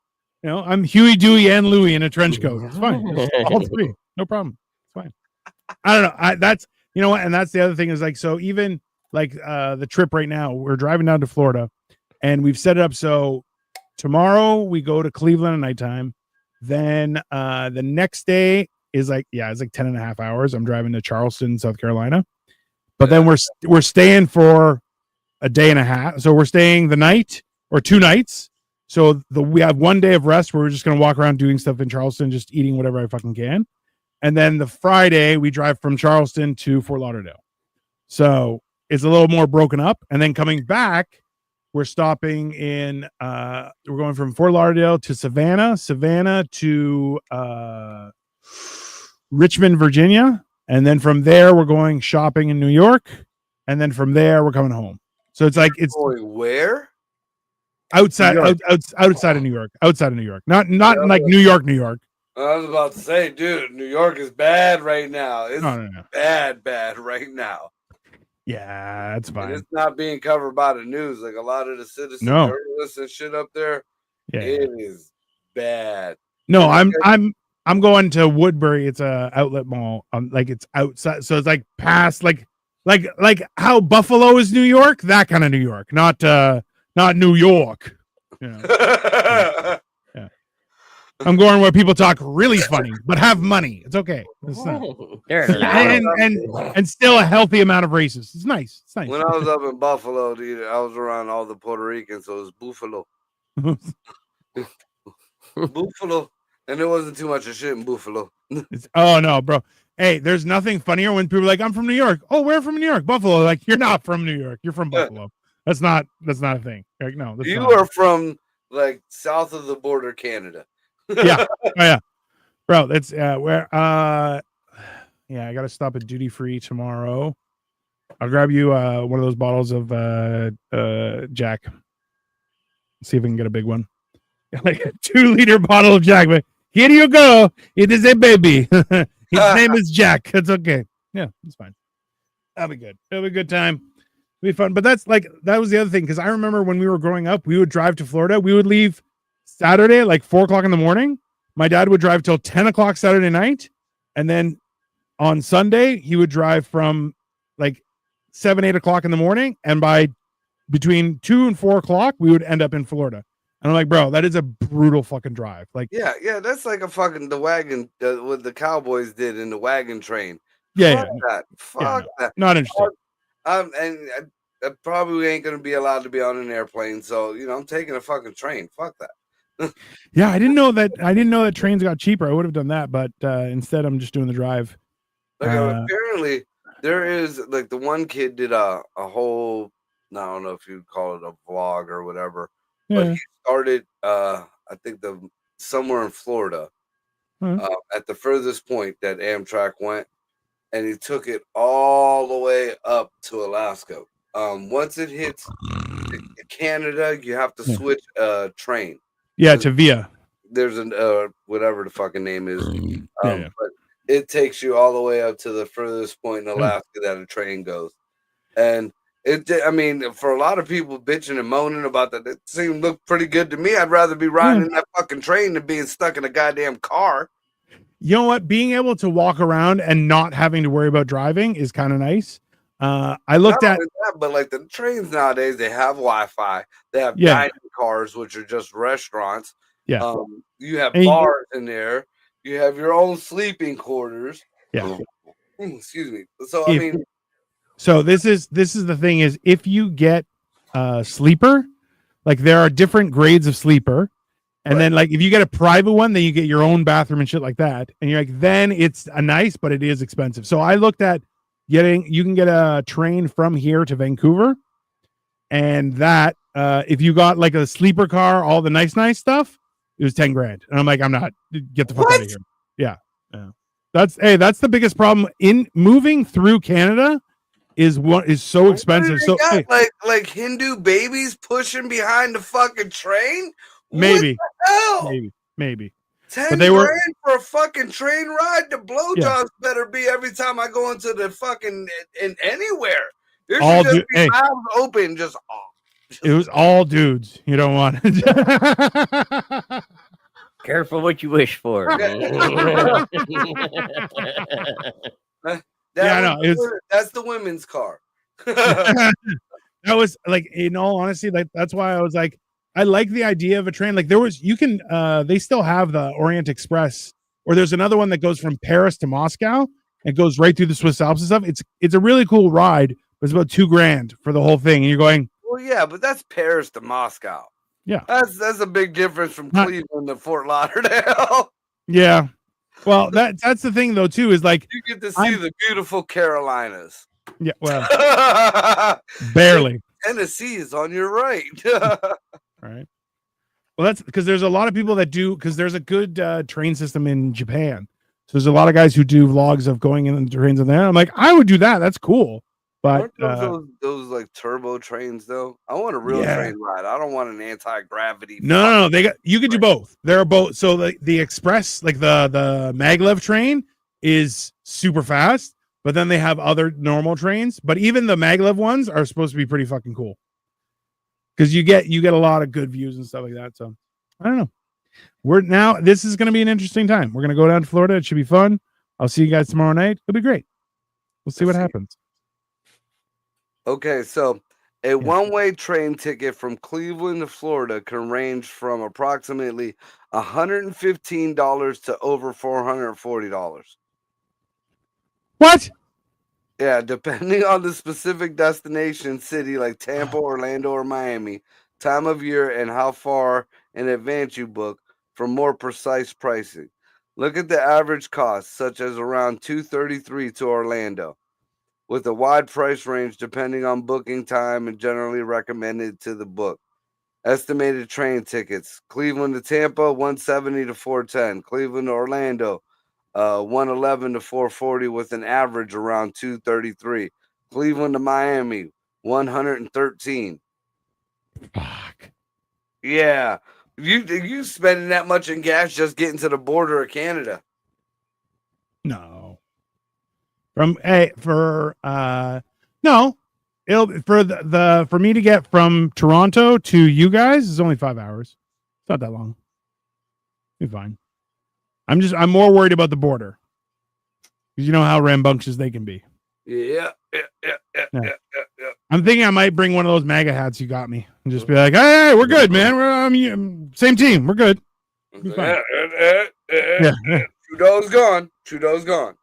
I'm Huey, Dewey, and Louie in a trench coat. It's fine. Just all three. No problem. It's fine. I don't know. That's, you know what? And that's the other thing is like, so even like the trip right now, we're driving down to Florida and we've set it up. So tomorrow we go to Cleveland at nighttime. Then the next day is like, it's like 10 and a half hours. I'm driving to Charleston, South Carolina. But then we're staying for a day and a half. So we're staying the night or 2 nights. So we have 1 day of rest where we're just going to walk around doing stuff in Charleston, just eating whatever I fucking can. And then the Friday we drive from Charleston to Fort Lauderdale. So it's a little more broken up. And then coming back, we're stopping in, we're going from Fort Lauderdale to Savannah to Richmond, Virginia. And then from there, we're going shopping in New York. And then from there, we're coming home. So it's like it's Going where? outside New York. outside of New York. Outside of New York. Not Yeah, like New York, New York. I was about to say, dude, New York is bad right now. It's No. bad right now. Yeah, that's And fine. it's not being covered by the news. Like a lot of the citizen No. journalists and shit up there, Yeah. it is bad. No, I'm going to Woodbury. It's a outlet mall. Like it's outside, so it's like past like how Buffalo is New York, that kind of New York, not New York. Yeah. I'm going where people talk really funny but have money. It's okay. It's not, and still a healthy amount of races. It's nice. It's nice. When I was up in Buffalo, dude, I was around all the Puerto Ricans, so it was Buffalo. Buffalo. And there wasn't too much of shit in Buffalo. Oh no, bro. Hey, there's nothing funnier when people are like, I'm from New York. Oh, where from New York? Buffalo. Like, you're not from New York. You're from Buffalo. That's not a thing. Like, no, that's You not. are from like south of the border, Canada. Yeah. Oh, yeah. Bro, that's where yeah, I gotta stop at duty free tomorrow. I'll grab you one of those bottles of Jack. See if we can get a big one. Like a 2-liter bottle of Jack. But here you go. It is a baby. His name is Jack. It's okay. Yeah, it's fine. That'll be good. It'll be a good time. It'll be fun. But that was the other thing, because I remember when we were growing up, we would drive to Florida. We would leave Saturday like 4 o'clock in the morning. My dad would drive till 10 o'clock Saturday night. And then on Sunday, he would drive from like 7, 8 o'clock in the morning. And by between 2 and 4 o'clock, we would end up in Florida. And I'm like, bro, that is a brutal fucking drive. Like, yeah, that's like a fucking the wagon what the Cowboys did in the wagon train. Yeah, Fuck that. Not interested. And I probably ain't gonna be allowed to be on an airplane, so I'm taking a fucking train. Fuck that. Yeah, I didn't know that trains got cheaper. I would have done that, but instead I'm just doing the drive. Like apparently there is like the one kid did a whole, I don't know if you'd call it a vlog or whatever. Yeah. But he started, I think somewhere in Florida, at the furthest point that Amtrak went, and he took it all the way up to Alaska. Once it hits Canada, you have to switch train. Yeah, to Via. There's whatever the fucking name is, but it takes you all the way up to the furthest point in Alaska that a train goes, and. I mean, for a lot of people bitching and moaning about that, it seemed look pretty good to me. I'd rather be riding in that fucking train than being stuck in a goddamn car. You know what? Being able to walk around and not having to worry about driving is kind of nice. I looked at that, but like the trains nowadays, they have Wi-Fi. They have dining cars, which are just restaurants. Yeah. You have bars in there. You have your own sleeping quarters. Yeah. Excuse me. So I mean. So this is the thing is, if you get sleeper, like there are different grades of sleeper, and then like if you get a private one, then you get your own bathroom and shit like that, and you're like, then it's a nice, but it is expensive. So I looked at you can get a train from here to Vancouver, and that if you got like a sleeper car, all the nice stuff, it was $10,000, and I'm like, I'm not, get the fuck out of here. Yeah. That's the biggest problem in moving through Canada. Is what is so expensive. So like Hindu babies pushing behind the fucking train? Maybe. What the hell? Maybe. $10,000 for a fucking train ride? The blowjobs better be every time I go into the fucking in anywhere. There should just be mouths open, just it was all dudes. You don't want it. Careful what you wish for. That's the women's car. That was like, in all honesty, like that's why I was like, I like the idea of a train. Like they still have the Orient Express, or there's another one that goes from Paris to Moscow and goes right through the Swiss Alps and stuff. It's a really cool ride, but it's about $2,000 for the whole thing. And you're going, well, yeah, but that's Paris to Moscow. Yeah, that's a big difference from Cleveland to Fort Lauderdale. Yeah. Well, that's the thing though too, is like you get to see the beautiful Carolinas. Yeah, well, barely. Tennessee is on your right. Right. Well, that's because there's a lot of people that do, because there's a good train system in Japan. So there's a lot of guys who do vlogs of going in the trains in there. I'm like, I would do that. That's cool. But Aren't those like turbo trains though? I want a real Yeah. train ride. I don't want an anti-gravity. no, you could do both. There are both. So the express, like the maglev train, is super fast, but then they have other normal trains. But even the maglev ones are supposed to be pretty fucking cool because you get a lot of good views and stuff like that. So I don't know. This is going to be an interesting time. We're going to go down to Florida. It should be fun. I'll see you guys tomorrow night. It'll be great. We'll see what happens. Okay, so a one-way train ticket from Cleveland to Florida can range from approximately $115 to over $440. What? Yeah, depending on the specific destination city like Tampa, Orlando, or Miami, time of year, and how far in advance you book for more precise pricing. Look at the average cost, such as around $233 to Orlando, with a wide price range depending on booking time and generally recommended to the book. Estimated train tickets: Cleveland to Tampa, $170 to $410. Cleveland to Orlando, $111 to $440, with an average around $233. Cleveland to Miami, $113. Fuck. Yeah, you spending that much in gas just getting to the border of Canada? No. No, it'll for me to get from Toronto to you guys is only 5 hours. It's not that long. Be fine. I'm more worried about the border because you know how rambunctious they can be. Yeah. I'm thinking I might bring one of those MAGA hats you got me and just be like, hey, we're good, man. We're same team. We're good. Be fine. Yeah. Trudeau's gone.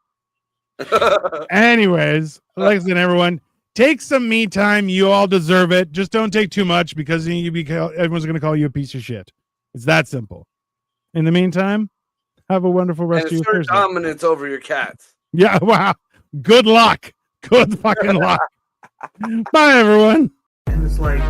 Anyways, listen, everyone, take some me time. You all deserve it. Just don't take too much because everyone's going to call you a piece of shit. It's that simple. In the meantime, have a wonderful rest of your Thursday. Dominance over your cats. Yeah, wow. Good luck. Good fucking luck. Bye, everyone. And it's like